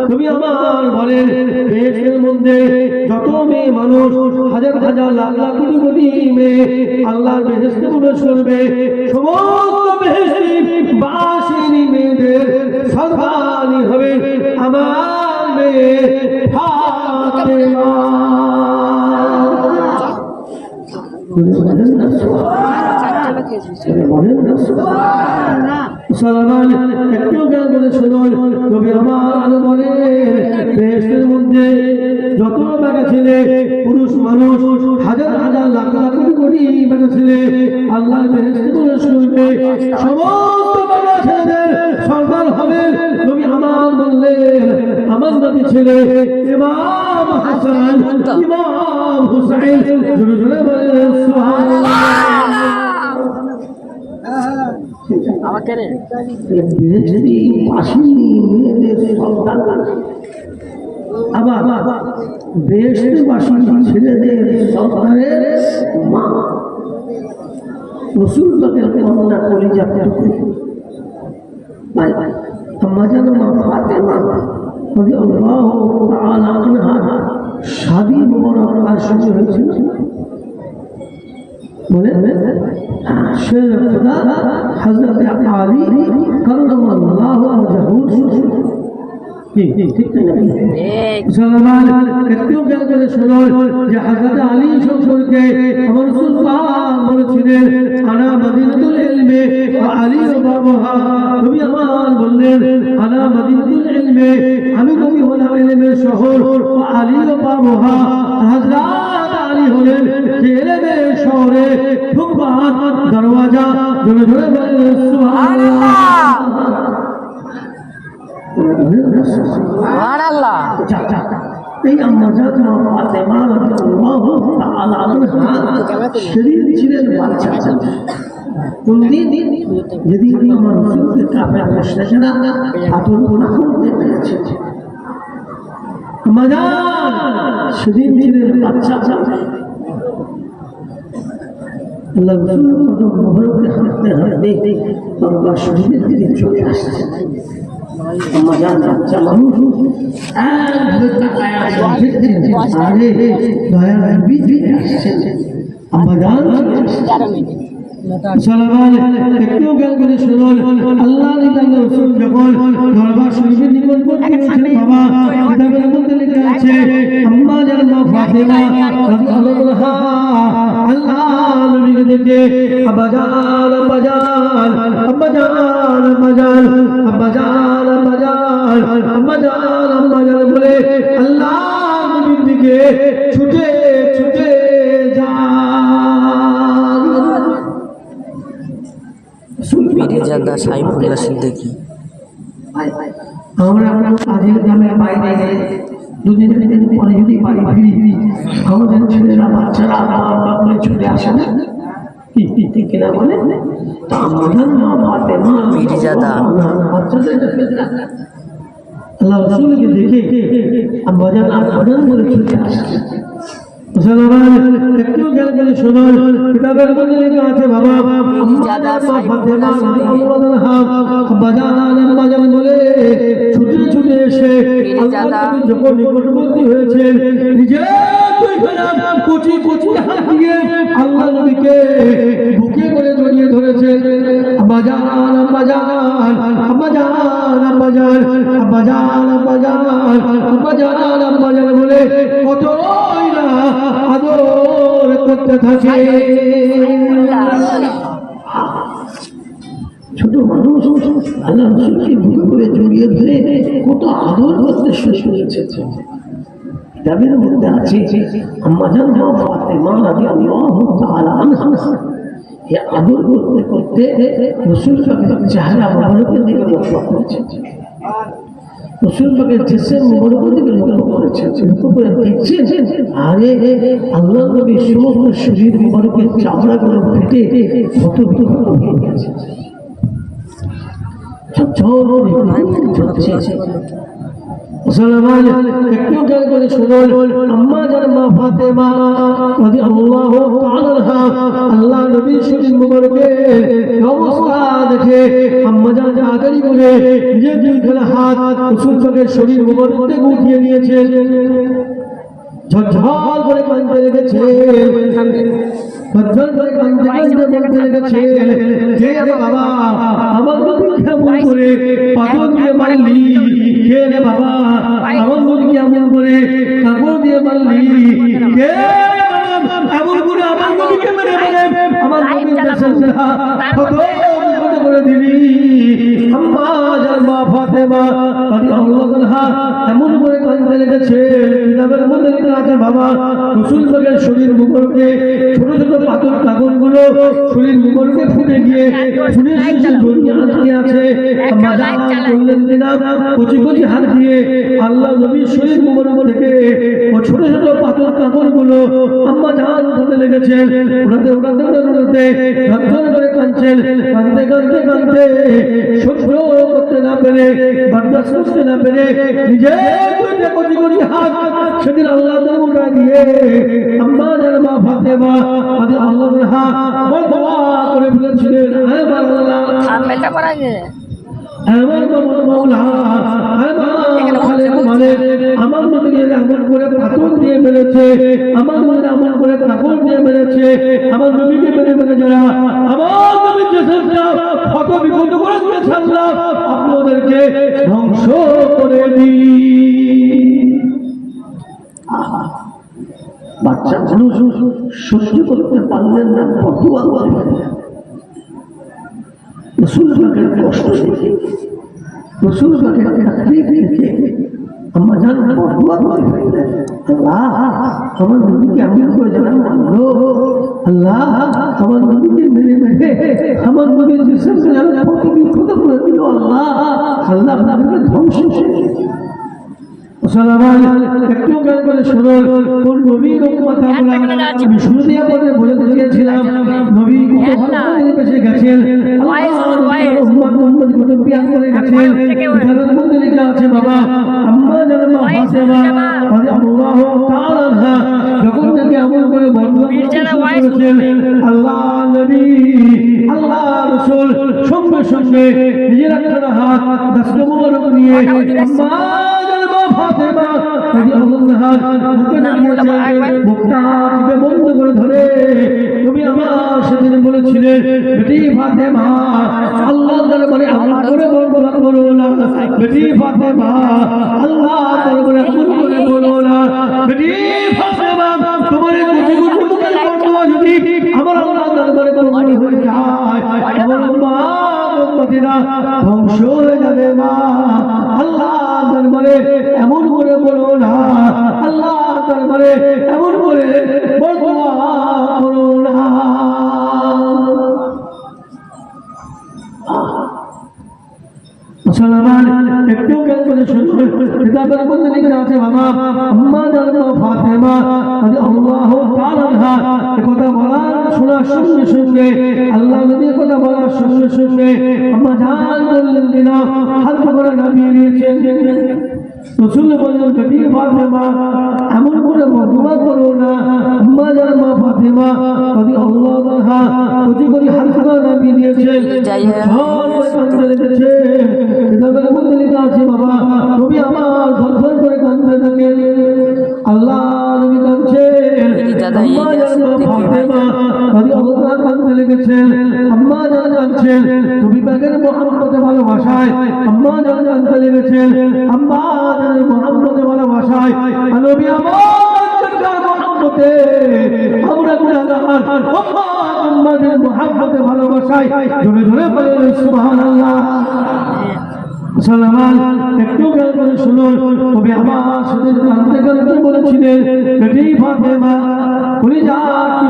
তুমি আমার বলেন বেহেশতের মধ্যে যত মেয়ে মানুষ হাজার হাজার লাখ লাখ কোটি কোটি মেয়ে আল্লাহর বেহেশতে প্রবেশ করবে, সমস্ত বেহেশতি বাসিনী মেয়েদের সর্বাণী হবে আমার মেয়ে ফাতেমা। যত বেটা ছেলে পুরুষ মানুষ হাজার হাজার লাখ লাখ কোটি কোটি বেটা ছেলে আল্লাহ শুনবে, সমস্ত বেটা ছেলেদের সন্তান হবে নবী আমার বললেন আমার নবী ছেলে ইমাম হাসান ইমাম হুসাইন। জোরে জোরে বলেন সুবহানাল্লাহ। আবার বেহেশতবাসী ছেলেদের সন্তানের মা রাসূল পাকের কন্যা কলিজার টুকরো ভাই আম্মা জানো মা ফাতেমা রাদিয়াল্লাহু তাআলা আনহা শাদী মুবারক কার সঙ্গে হয়েছিল বলে শের খুদা হযরত আলী কাররামাল্লাহু ওয়াজহু। ঠিক না মুসলমান একটু জ্ঞান করে শোনো যে হযরত আলী সম্পর্কে আমার রাসূল পাক বলেছিলেন আনা মদিনাতুল ইলমে ওয়া আলী বাবুহা। নবী আমার বললেন আনা মদিনাতুল ইলমে, আমি নবী হলাম ইলমের শহর, ওয়া আলী বাবুহা, হযরত আলী হলেন ইলমের শহরে ঢুকবার দরওয়াজা। জোরে জোরে বলেন সুবহানাল্লাহ। সুবহানাল্লাহ। এই আম্মা জান ফাতেমা রাদিয়াল্লাহু তাআলা আনহা শরীর ছিলেন বাচ্চা। কোন দিন যেদিন আমার রাসূলকে কাফের মুশরিকরা আতঙ্ক করতে পেরেছে, আম্মা জান সেদিন ছিলেন বাচ্চা। আল্লাহ রাসূল কদম মোবারকে হাঁটতে হাঁটতে বাবা শরীরের দিকে চলে আসছে। আম্মা জান বাচ্চা মানুষ আম্মা জান একটু জ্ঞান করে শুনুন, আল্লাহ রাসূল যখন দরবার শরীফের নিকট পৌঁছেছেন বাবা কিতাবের মধ্যে লেখা আছে আম্মা জান ফাতেমা রাদিয়াল্লাহু আনহা আল্লাহ নবীকে দেখে আব্বা জান আব্বা জান আব্বা জান আব্বা জান আব্বা জান আব্বা জান আব্বা জান আব্বা জান বলে আল্লাহ নবীর দিকে ছুটে ছুটে মির্জাদা সাইফুল্লাহ সিদ্দিকী। আমরা আজের গ্রামের বাইরে দুদিন তিন পরে যদি বাড়ি ফিরি আমাদের ছেলেরা বাচ্চারা বাবা বলে চলে আসে না, ঠিক কিনা বলে মির্জাদা আল্লাহ রাসূলকে দেখে আম্মা জান বলে চলে আসে। একটু জ্ঞান করে শোনো, কিতাবের মধ্যে লেখা আছে বাবা বাজান বলে ছুটে ছুটে এসে যখন নিকটবর্তী হয়েছে নিজে কচি কচি হাত দিয়ে আল্লাহ নবীকে বুকে করে জড়িয়ে ধরেছে। বাজান বাজান বাজান বাজান বাজান বাজান বাজান বাজান বলে কত আদর করতে থাকে। ছোট মানুষ আল্লাহ রাসূলকে বুকে করে জড়িয়ে ধরে কত আদর করতে শুরু করেছে। কিতাবের মধ্যে আছে আম্মা জান ফাতেমা রাদিয়াল্লাহু তাআলা আনহা এই আদর করতে করতে রাসূল পাকের চেহারা মুবারকের দিকে লক্ষ্য করেছে। রাসূল পাকের জিসম মুবারকের দিকে লক্ষ্য করেছে। লক্ষ্য করে দেখছেন আরে আল্লাহ নবীর সমস্ত শরীর মুবারকের চামড়াগুলো ফেটে কত টুকরো হয়ে গেছে। মুসলমান একটু খেয়াল করে শুনুন, আম্মা জান মা ফাতেমা রাদিয়াল্লাহু তাআলা আনহা আল্লাহ নবীর শরীর মুবারকের অবস্থা দেখে আম্মা জান তাড়াতাড়ি করে নিজের দুইখানা হাত রাসূল পাকের শরীর মুবারক থেকে উঠিয়ে নিয়েছেন, ঝরঝর করে কাঁদতে লেগেছে, ঝরঝর করে কাঁদতে বলতে লেগেছে, হে বাবা আমার নবী কেমন করে পাথর দিয়ে মারলি, হে রে বাবা আমার নবী কেমন করে কাপড় দিয়ে মারলি, হে এমন করে আমার নবীকে মেরে মেরে আমার নবীর দেশটা কত বিপদ করে দিলি। আম্মা জান মা ফাতেমা রাদিয়াল্লাহু আনহা এমন করে কাঁদতে লেগেছে, কিতাবের মধ্যে লেখা আছে বাবা রাসূল পাকের শরীর মুবারকে ছোট ছোট পাথর কাগজগুলো শরীর মুবারকে ফুটে গিয়ে ফুটে এসে জড়িয়ে আটকে আছে। আম্মা জান বললেন কিনা কচি কচি হাত দিয়ে আল্লাহ নবীর শরীর মুবারক থেকে ও ছোট ছোট পাথর কাগজগুলো আম্মা জান উঠাতে লেগেছেন, উঠাতে উঠাতে উঠাতে ঝরঝর করে কাঁদছেন, কাঁদতে কাঁদতে কাঁদতে সহ্য করতে না পেরে বরদাস্ত করতে না পেরে নিজের দুইটা কচি কচি হাত সেদিন আল্লাহ দরবারে দিয়ে আম্মা জান মা ফাতেমা রাদিয়াল্লাহু আনহা দোয়া করে বলেছিলেন, হে আল্লাহ আমেলটা করা যায় আমার মাওলা আমার খালেক মালিক আমার নবীকে এমন করে পাথর দিয়ে মেরেছে, আমার নবীকে এমন করে কাপড় দিয়ে মেরেছে, আমার নবীকে মেরে মেরে যারা আমার নবীর দেশটা কত বিপদ করে দিয়েছে আল্লাহ আপনাদেরকে ধ্বংস করে দিই। বাচ্চা মানুষ সহ্য করতে পারলেন না, বদুয়া করলেন রাসূল পাকের কষ্ট দেখে, রাসূল পাকের তাকলীফ দেখে আম্মা জান বদুয়া করলেন, আল্লাহ আমার নবীকে এমন করে যারা মানলো, আল্লাহ আমার নবীকে মেরে মেরে আমার নবীর জিসমকে যারা কত বিক্ষত করে দিল, আল্লাহ আল্লাহ আপনাদেরকে ধ্বংস করে দিল। মুসলমান একটু জ্ঞান করে শুনুন, কোন নবীর কথা বলা আমি শুরুতে আপনাদের বলে দিয়েছিলাম, নবী কত ভালো বেঁচে গেছেন, উম্মত কত প্রিয় করে গেছেন। এখানের মধ্যে লেখা আছে বাবা আম্মা জান মা ফাতেমা রাদিয়াল্লাহু তাআলা আনহা যখন থেকে আমল করে বর্ণনা করেছেন, আল্লাহ নবী আল্লাহ রাসূল সঙ্গে সঙ্গে নিজের একটা হাত দস্ত মোবারক নিয়ে আম্মা ফাতেমা রাদিয়াল্লাহু আনহা মুখটা টিপে বন্ধ করে ধরে তুমি আমার সেদিন বলেছিলে বেটি ফাতেমা আল্লাহর দরবারে আমল করে বর্ণনা করো না, বেটি ফাতেমা আল্লাহর দরবারে আমল করে বলো না, বেটি ফাতেমা তোমার কুচি কুচি মুখের বর্ণনা যদি আমার আল্লাহর দরবারে বর্ণনা হয়ে যায় আমার মা উম্মতিরা ধ্বংস হয়ে যাবে। মা আল্লাহর দরবারে এমন করে বলো না, আল্লাহর দরবারে এমন করে বর্ণনা করো না। মুসলমান একটু জ্ঞান করে শুনুন, কিতাবের মধ্যে লেখা আছে বাবা আম্মা জান মা ফাতেমা রাদিয়াল্লাহু তাআলা আনহা কথা বলার শোনার সঙ্গে সঙ্গে আল্লাহ নবীর কথা বলার সঙ্গে সঙ্গে আম্মা জান বললেন কিনা হাত করে নামিয়ে নিয়েছেন। রাসূল বললেন বেটি ফাতেমা এমন করে বদুয়া করো না, আম্মা জান মা ফাতেমা রাদিয়াল্লাহু আনহা কচি কচি হাত করে নামিয়ে নিয়েছেন, কাঁদতে লেগেছে। কিতাবের মধ্যে লেখা আছে বাবা নবী আমার ঝরঝর করে কাঁদতে থাকেন, আল্লাহ নবী কাঁদছেন, আম্মা জান মা ফাতেমা রাদিয়াল্লাহু আনহা কাঁদতে লেগেছেন, আম্মা জান কাঁদছেন নবী পাকের মুহাম্মদকে ভালোবাসায়, আম্মা জান কাঁদতে লেগেছেন, আম্মা জানের মুহাম্মদকে ভালোবাসায়, নবী আমার মুহাম্মদে আমরা গুনাহগার, মুহাম্মদের মুহাম্মদে ভালোবাসায় জোরে জোরে বলেন সুবহানাল্লাহ। মুসলমান একটু জ্ঞান করে শুনুন, তবে আমার সাথে কাঁদতে কাঁদতে বলেছিলেন বেটি ফাতেমা বলি যা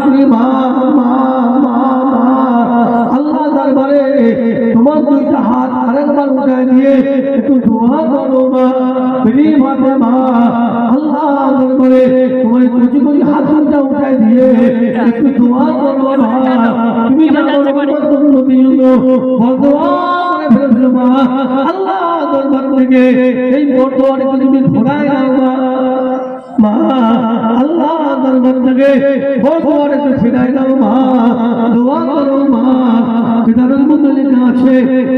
কি মা মা মা আল্লাহ দরবারে তোমার দুইটা হাত আরেকবার উঠায় দিয়ে একটু দোয়া করো মা, বেটি ফাতেমা আল্লাহ দরবারে তোমার কচি কচি হাত দুইটা উঠায় গিয়ে একটু দোয়া করো ভাই, তুমি জানো নবী বদোয়া করে ফেলেছিল মা, আল্লাহ দরবার থেকে এই বদোয়ার একটু তুমি ঘোরায় দাও মা, আল্লাহ দরবার থেকে বদোয়ার একটু ফিরাই দাও মা, দোয়া করো মা। কিতাবের মধ্যে লেখা আছে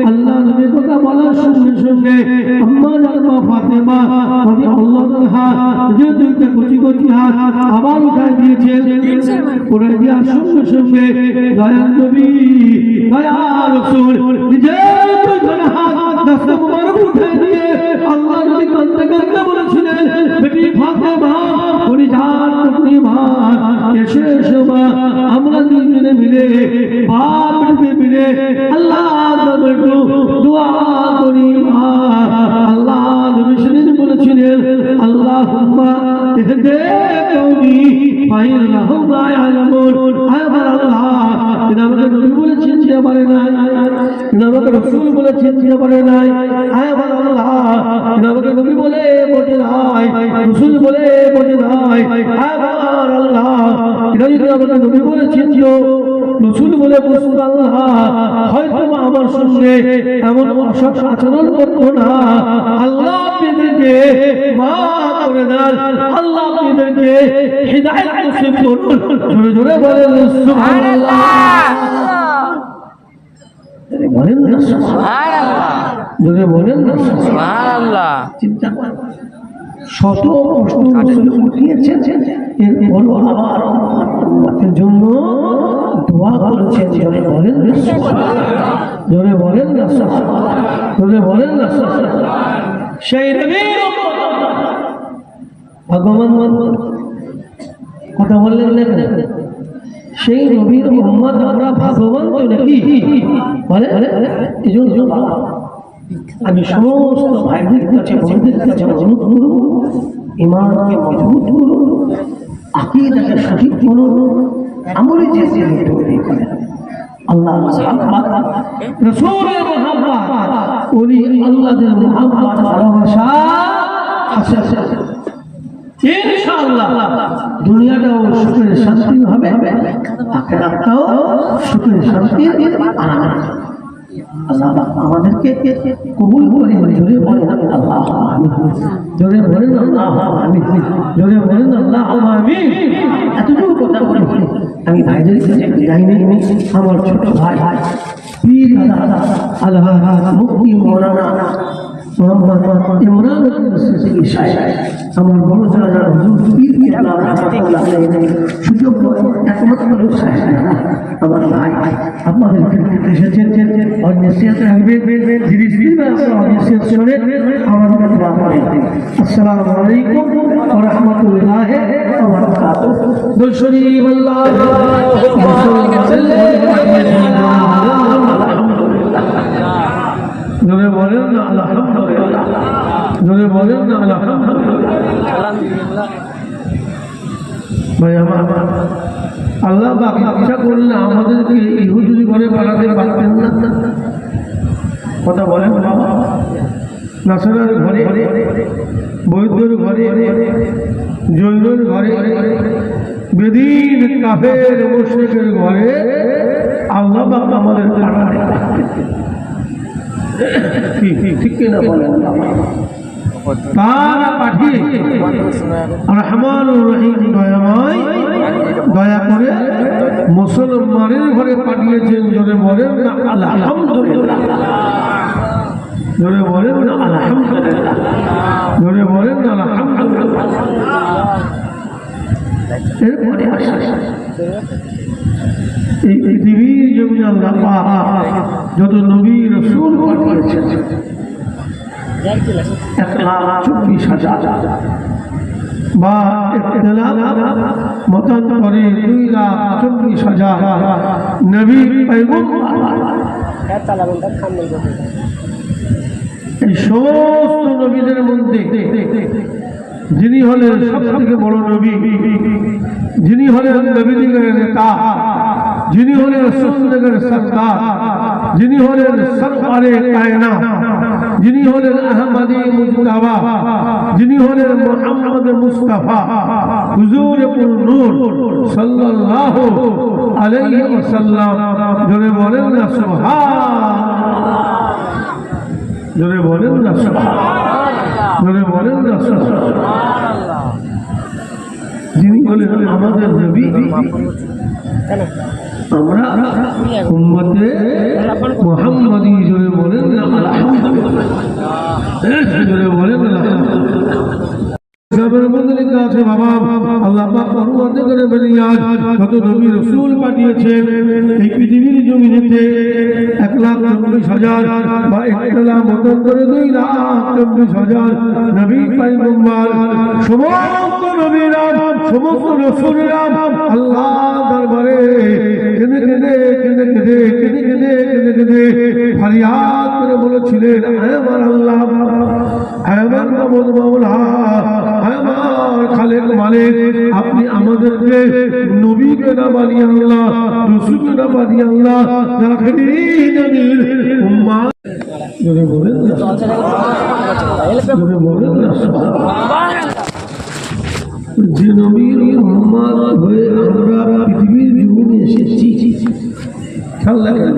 আল্লাহ নবী কথা বলার সঙ্গে সঙ্গে আম্মা জান মা ফাতেমা রাদিয়াল্লাহু আনহা যে দুইটা কচি কচি হাত আবার উঠায় দিয়েছেন, পড়ে দেওয়ার সঙ্গে সঙ্গে দয়াল নবী দয়া রাসূল নিজের দুইখানা হাত দস্তে মুবারক উঠায় দিয়ে আল্লাহ নবী কাঁদতে কাঁদতে বলেছিলেন, বেটি ফাতেমা উনি যান টুকরি মা, এসে এসো মা, আমরা দুজনে মিলে বাপ মিলে আল্লাহ একটু দোয়া করি মা। আল্লাহ নবী সেদিন বলেছিলেন আল্লাহুম্মা ইহদি কওমি ফাইন্নাহুম লা ইয়ালামুন। আমার আল্লাহ এটা আমাকে নবী বলেছেন যে পারে না, এটা আমাকে রাসূল বলেছেন যে পারে নাই, আমার আল্লাহ এটা আমাকে নবী বলে বোঝে নাই, রাসূল বলে বোঝে নাই, আমার আল্লাহ এটা যদি আমাকে নবী বলেছেন যে রাসূল বলে বুঝতো আল্লাহ হয়তো আমার সঙ্গে এমন অসৎ আচরণ করতো না, আল্লাহ আপনাদেরকে মাফ করে দেন, আল্লাহ আপনাদেরকে হিদায়াত নসিব করুন। জোরে জোরে বলেন সুবহানাল্লাহ, বলেন না সুবহানাল্লাহ, জোরে বলেন না সুবহানাল্লাহ। চিন্তা করেন শত প্রশ্ন উঠিয়েছেন, এরপর আবার উম্মতের জন্য দোয়া করেছেন। জোরে বলেন না সুবহানাল্লাহ, জোরে বলেন না সুবহানাল্লাহ, জোরে বলেন না সুবহানাল্লাহ। সেই নবীর ভগবান কথা বললেন, সেই নবীর উম্মত আমরা ভাগ্যবান তো নাকি বলে। এজন্য আমি সমস্ত ভাইদের কাছে বোনদের কাছে অনুরোধ করব, ঈমানকে মজবুত করুন, আকীদাকে সঠিক করুন, আমলে যে তৈরি করেন। আল্লাহ মুহাম্মদ রাসূলের মুহাম্মদ উনি আল্লাহর মুহাম্মদ ভালোবাসা আছে ইনশাআল্লাহ। দুনিয়াটাও সুখের শান্তি হবে, আখিরাতটাও সুখের শান্তির আনন্দ। আল্লাহ আমাদেরকে কবুল করে। জোরে বলেন আল্লাহ আমিন, জোরে বলেন আল্লাহ আমিন, জোরে বলেন আল্লাহ আমিন। এতটুকু কথা বলে আমি ভাইদের কাছে বিদায় নেই। আমার ছোট ভাই পীর দাদা আল্লাহ মুফতি মাওলানা ইমরান সিদ্দিকী সাহেব, আমার বড় চাচা হুজুর পীর কেবলা রাহমাতুল্লাহ আলাইহি সুযোগ একমাত্র সাহেব আমার ভাই আপনাদের এসেছেন और नसीहत রাখবে ধীরে ধীরে আপনারা নসিহত শুনে আমাদের দোয়া করেন। আসসালামু আলাইকুম ওয়া রাহমাতুল্লাহি ওয়া বারাকাতুহু। দুরূদ শরীফ আল্লাহুম্মা সাল্লি আলা জোরে বলেন না আলহামদুলিল্লাহ, জোরে বলেন না আলহামদুলিল্লাহ। ভাই আমার আল্লাহ পাক ইচ্ছা করলে আমাদেরকে ইহুদি ঘরে পাঠাতে পারতেন না। কথা বলেন বাবা, নাসারার ঘরে, বৌদ্ধর ঘরে, জৈনর ঘরে, বেদিন কাফের মুশরিকের ঘরে আল্লাহ পাক আমাদের পাঠাতে ঠিক কিনা বলেন। তারা পাঠিয়ে রহমানুর রহিম দয়াময় দয়া করে মুসলমানের ঘরে পাঠিয়েছেন। জোরে বলেন না আলহামদুলিল্লাহ, জোরে বলেন না আলহামদুলিল্লাহ, জোরে বলেন না আলহামদুলিল্লাহ। এরপরে আসে এই পৃথিবীর জমিনে আল্লাহ পাক যত নবী রাসূল পাঠিয়েছেন 1,24,000 বা মতান্তরে 2,40,000 নবী পয়গম্বর। এই সমস্ত নবীদের মধ্যে যিনি হলেন সবথেকে বড় নবী, যিনি হলেন নবীদের নেতা, যিনি হলেন রাসূলদের সরদার, যিনি হলেন সরকারে কায়নাত, যিনি হলেন আহমদী মুজতাবা, যিনি হলেন মুহাম্মদ মুস্তাফা হুজুর পুর নূর সাল্লাল্লাহু আলাইহি ওয়াসাল্লাম। জোরে বলেন না সুবহানাল্লাহ, জোরে বলেন না সুবহানাল্লাহ, জোরে বলেন না সুবহানাল্লাহ। যিনি হলেন আমাদের নবী, আমরা উম্মতে মুহাম্মাদি। জোরে বলেন না আলহামদুলিল্লাহ, জোরে বলেন না আলহামদুলিল্লাহ। সবের মধ্যে লেখা আছে বাবা, আল্লাহ পাক পরবর্তী করে বেরিয়াজ কত নবী রাসূল পাঠিয়েছেন এই পৃথিবীর জমিনেতে 1,40,000 বা 1,00,000 মতন করে 2,40,000 নবী পয়গম্বর, সমস্ত নবীরা সমস্ত রাসূলরা আল্লাহ দরবারে কেঁদে কেঁদে কেঁদে কেঁদে কেঁদে কেঁদে কেঁদে কেঁদে ফরিয়াদ করে বলেছিলেন, হে আমার আল্লাহ, হে আমার মাবুদ মাওলা, হে আমার খালেক মালিক, আপনি আমাদেরকে নবীকে না বানিয়ে আল্লাহ, রাসূলকে না বানিয়ে আল্লাহ, আখেরি নবীর উম্মত। জোরে বলেন না, জোরে বলেন না সুবহানাল্লাহ। যে নবীর উম্মত হয়ে আমরা পৃথিবীর জীবনে এসেছি, খেয়াল রাখবেন,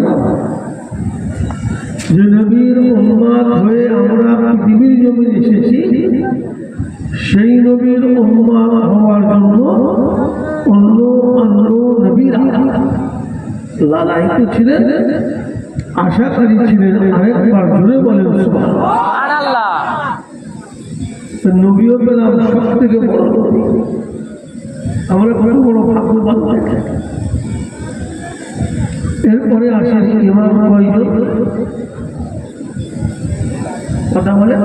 যে নবীর উম্মত হয়ে আমরা পৃথিবীর জীবনে এসেছি, সেই নবীর উম্মত হওয়ার জন্য অন্য অন্য নবীরা লালায়িত ছিলেন, আশাকারী ছিলেন। আরেকবার জোরে বলেন সুবহানাল্লাহ। নবীও পেলাম সব থেকে বড় নবী, আমরা কত বড় ভাগ্যবান। এরপরে আসেন ইমাম কয়জন কথা বলে,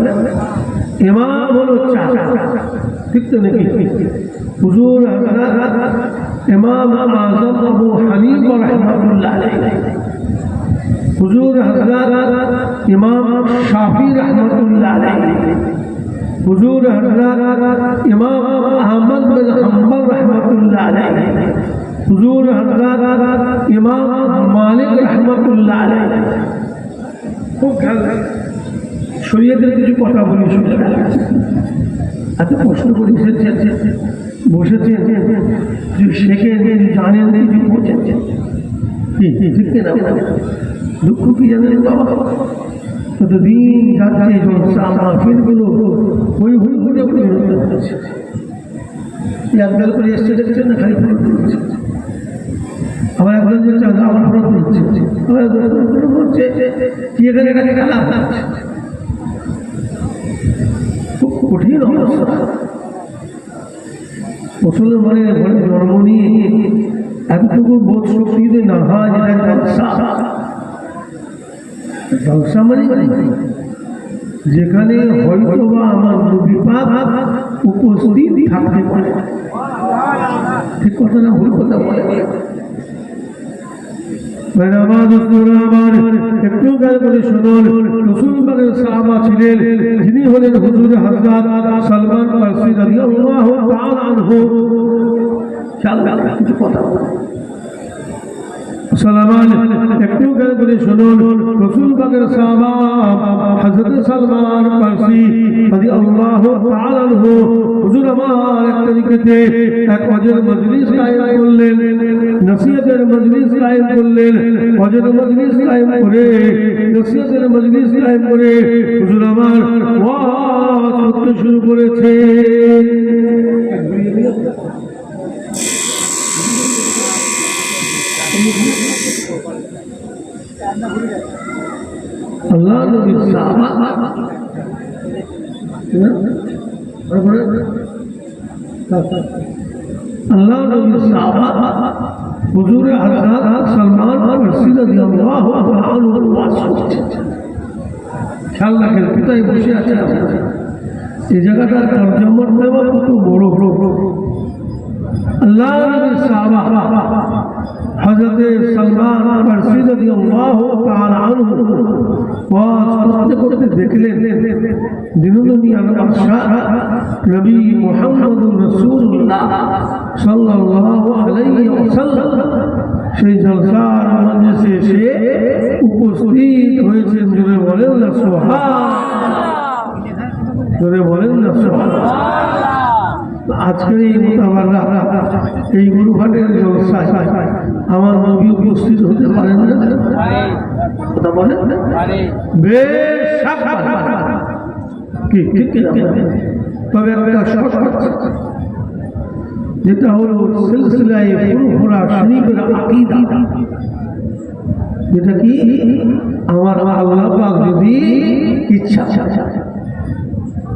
ইমাম হলো চার, ঠিক তো নাকি? হুজুর হযরত ইমাম আযম আবু হানিফা রাহমাতুল্লাহ আলাইহি, হুজুর হযরত ইমাম শাফি রাহমাতুল্লাহ আলাইহি, হুজুর হযরত ইমাম আহমদ বিন হাম্বল রাহমাতুল্লাহ আলাইহি, হুজুর হযরত ইমাম মালিক রাহমাতুল্লাহ আলাইহি। খুব খেয়াল শরীয়তের কিছু কথা বলি, শুনে এত প্রশ্ন করে বসেছেন, শেখেন, জানেন, কিছু বোঝেন, ঠিক না? দুঃখ কি জানেন বাবা, কতদিন যাচ্ছে মাহফিলগুলো হই হই করে হচ্ছে, একবেল করে এসছে দেখছেন না, খালি ফোন করছে, আবার একজন যে আমার ফোন করছে, আবার বলছে কি এখানে এখানে খেলা। খুব কঠিন অবস্থা। মুসলমানের ঘরে জন্ম নিয়ে এতটুকু বোধ শক্তিতে না হয়, যেটা জলসা মানে যেখানে হয়তো বা আমার নবী পাক উপস্থিত থাকতে পারে। ঠিক কথা না ভুল কথা বলে? একটু গাল করে শুনুন, রাসূল পাকের সাহাবা ছিলেন যিনি হলেন হুজুর হযরত সালমান ফারসি রাদিয়াল্লাহু তাআলা আনহু। কিছু কথা সালমান, একটু গাল করে শুনুন, রাসূল পাকের সাহাবা হযরত সালমান ফারসি রাদিয়াল্লাহু তাআলা আনহু হুজুর আমার এক তরিকাতে এক ওয়াজের মজলিস কায়েম করলেন, নসিহতের মজলিস কায়েম করলেন। ওয়াজের মজলিস কায়েম করে, নসিহতের মজলিস কায়েম করে হুজুর আমার ওয়াজ করতে শুরু করেছে। আল্লাহ নবীর সাহাবা, আল্লাহ নবীর সাহাবা হুজুর হযরত সালমান ফারসি রাদিয়াল্লাহু আনহু ওয়াজ করছেন। খেয়াল রাখেন, কোথায় বসে আছে এই জায়গাটার তরজমার দেওয়া কত বড় বড়। আল্লাহ নবীর সাহাবা হযরত সালমান ফারসি রাদিয়াল্লাহু তাআলা আনহু ওয়াজ করতে করতে দেখলেন দিনুনিয়ার বাদশা নবী মুহাম্মদুর রাসূলুল্লাহ সাল্লাল্লাহু আলাইহি ওয়াসাল্লাম সেই জলসার মজলিসে এসে উপস্থিত হয়েছেন। জোরে বলেন না সুবহান, জোরে বলেন না সুবহান। আজকের এই মোতাবাররা এই গুরুঘাটের জলসায় আমার নবী উপস্থিত হতে পারেন না? কথা বলেন না? বেশ কি ঠিক কিনা? তবে একটা শর্ত, যেটা হলো সিলসিলায়ে ফুরফুরা শরীফের আকীদা, যেটা কি আমার আল্লাহ পাক যদি ইচ্ছা,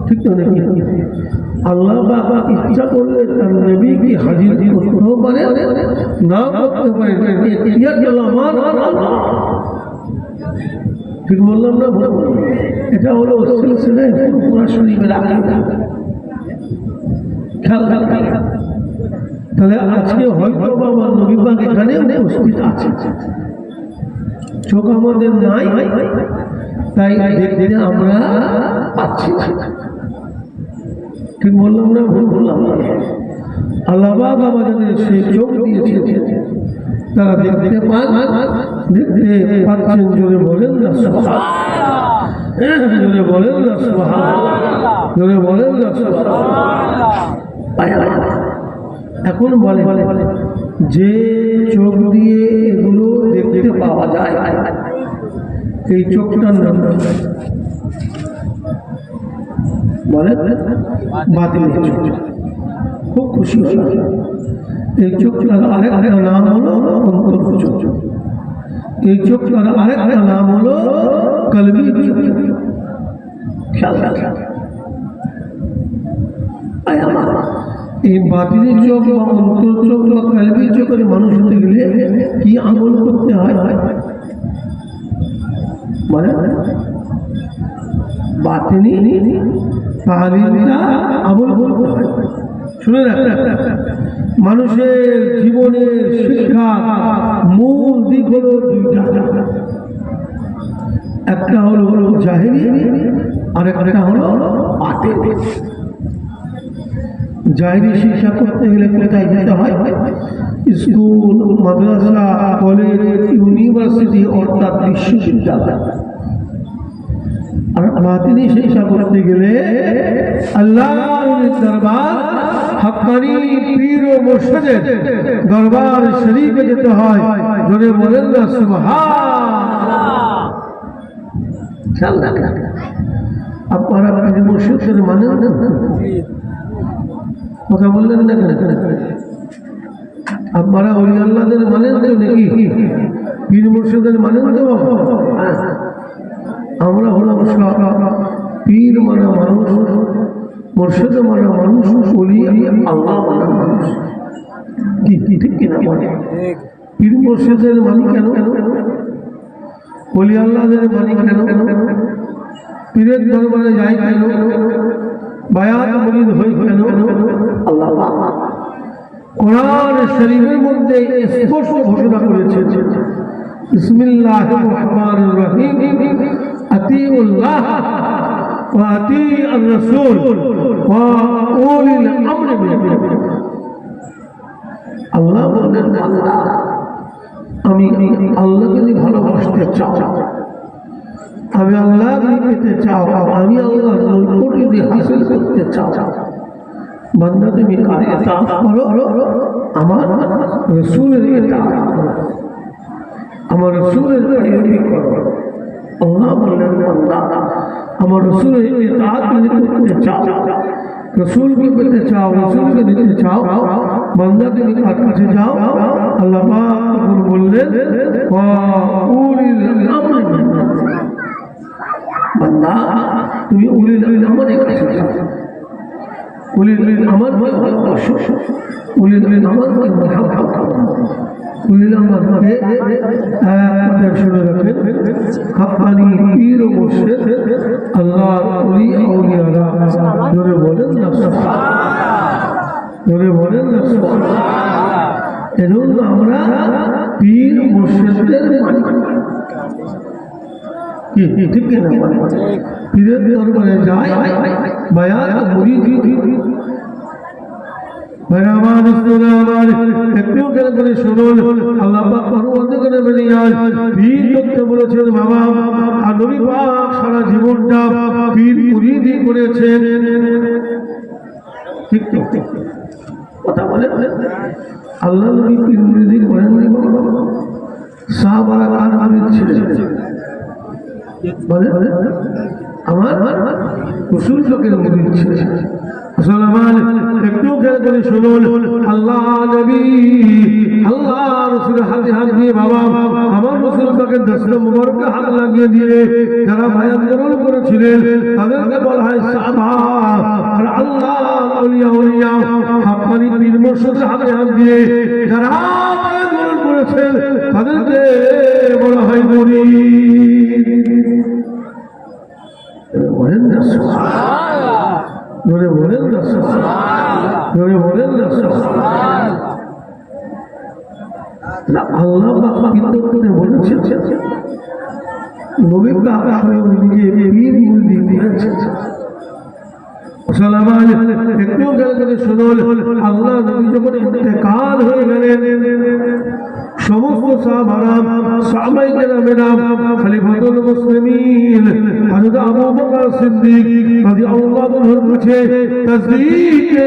ঠিক তো নাকি? আল্লাহ পাক ইচ্ছা করলে তার নবীকে হাজির করতেও পারে, না করতে পারে। ঠিক বললাম না? এটা হলো সিলসিলায়ে ফুরফুরা শরীফের আকীদা। তাহলে আজকে হয়তো আমার নবী পাক এখানে উপস্থিত আছে, চোখ আমাদের নাই, তাই দেখতে আমরা পাচ্ছি। ঠিক বললাম না? ভুল বললাম না? আল্লাহ পাক আমাদের সেই চোখ দিয়েছে, তারা দেখতে পান, দেখতে পাচ্ছেন। জোরে বলেন না সুবহান, জোরে বলেন না সুবহান, জোরে বলেন না সুবহান। এখন বলে যে চোখ দিয়ে এগুলো দেখতে পাওয়া যায়, এই চোখটার নাম বলে বাতিল চোখ। খুব খুশি হল। এই চোখটার আরেকটা নাম হলো অন্তর চোখ। এই চোখটার আরেকটা নাম হলো কলবি চোখ। খেয়াল রাখেন, এই বাতিলের চোখ বা অন্তর চোখ বা কলবি চোখের মানুষ হতে গেলে কি আমল করতে হয়? মানে বাতিনি তালিমটা আমল করতে হয়। শুনে রাখেন, মানুষের জীবনের শিক্ষা মূল দিক হলো দুইটা, একটা হলো জাহেরি আর একটা হলো বাতিনি। জাহেরি শিক্ষা করতে গেলে কোথায় যেতে হয়? স্কুল, মাদ্রাসা, কলেজ, ইউনিভার্সিটি অর্থাৎ বিশ্ববিদ্যালয়। আর বাতিনি শিক্ষা করতে গেলে আল্লাহর দরবার, হক্কানি পীর ও মুর্শিদের দরবার শরীফে যেতে হয়। জোরে বলেন না সুবহান। আপনারা পীর মুর্শিদের মানে কথা বললেন না কেন? আপনারা ওলি আল্লাহদের মানেন তো নাকি? পীর মুর্শিদের মানেন তো? আমরা হলাম পীর মানে মানুষ, মুর্শিদ মানে মানুষ, ওলি আল্লাহ মানে মানুষ। কি ঠিক কিনা? বলে পীর মুর্শিদের মানি কেন? ওলি আল্লাহদের মানি কেন? পীরের দরবারে যাই কেন? বায়াত মুরিদ হই কেন? আল্লাহ কোরআন শরীফের মধ্যে স্পষ্ট ঘোষণা করেছে, বিসমিল্লাহির রহমানির রহিম, আতিউল্লাহ ওয়া আতিউর রাসূল ওয়া উলিল আমরি মিনকুম। আল্লাহ বলেন, বান্দা আমি আল্লাহকে যদি ভালোবাসতে চাও, আমি আল্লাহকে পেতে চাও, আমি আল্লাহর নৈকট্য যদি হাসিল করতে চাও, বান্দা তুমি কার ইতাআত করো? আমার রাসূলের ইতাআত করো, আমার রাসূলের পেয়ারি করো। আল্লাহ বললেন, বান্দা আমার রাসূলের ইতাআত যদি করতে চাও, রাসূলকে পেতে চাও, রাসূলকে নিতে চাও, বান্দা তুমি কার কাছে যাও? আল্লাহ পাক বললেন, ওয়া উলিল আমরি মিনকুম। বান্দা তুমি উলিল আমরের কাছে যাও। উলিল আমরকে ভালোবাসো, উলিল আমরকে মহব্বত করো। উলিল আমরকে শুনে রাখেন, হক্কানি পীর ও মুর্শিদ আল্লাহর ওলি আউলিয়ারা। জোরে বলেন না সুবহান, জোরে বলেন না সুবহান। এজন্য আমরা পীর মুর্শিদের মানি। কি ঠিক কিনা? পীরের দরবারে যায়, বায়াত মুরিদ আমার একটু খেয়াল করে শুনুন, আল্লাহ পাক পরবর্তী করে বেরিয়াজ পীর করতে বলেছেন বাবা। আর নবী পাক সারা জীবনটা পীর মুরিদি করেছেন। ঠিক তো কথা বলে আল্লাহ নবী পীর মুরিদি করেননি বাবা। সাহাবারা কার মুরিদ ছিলেন বলে? আমার রাসূল পাকের মুরিদ ছিলেন। মুসলমান একটু খেয়াল করে শুনুন, আল্লাহ নবী আল্লাহ রাসূলের হাতে হাত দিয়ে বাবা আমার রাসূল পাকের দশটা মুবারকে হাত লাগিয়ে দিয়ে যারা বায়াত গ্রহণ করেছিলেন তাদেরকে বলা হয় সাহাবা। আর আল্লাহ আউলিয়া আউলিয়া হাক্কানি পীর মুর্শিদের হাতে হাত দিয়ে যারা বায়াত গ্রহণ করেছেন তাদেরকে বলা হয় মুরিদ। বলেন না সুবহানাল্লাহ, জোরে বলেন না সুবহানাল্লাহ, জোরে বলেন না সুবহানাল্লাহ। আল্লাহ পাক বিদ্যুৎ বলেছেন নবী পাক নিজে পীর মুরিদি দিয়েছেন। মুসলমান একটু খেয়াল করে শুনুন, আল্লাহ নবী যখন ইন্তেকাল হয়ে গেলেন সমস্ত সাহাবারা সাহাবায়ে কেরামেরা খলিফাতুল মুসলিমিন হযরত আবু বকর সিদ্দিক রাদিয়াল্লাহু আনহুর কাছে তাসদীকে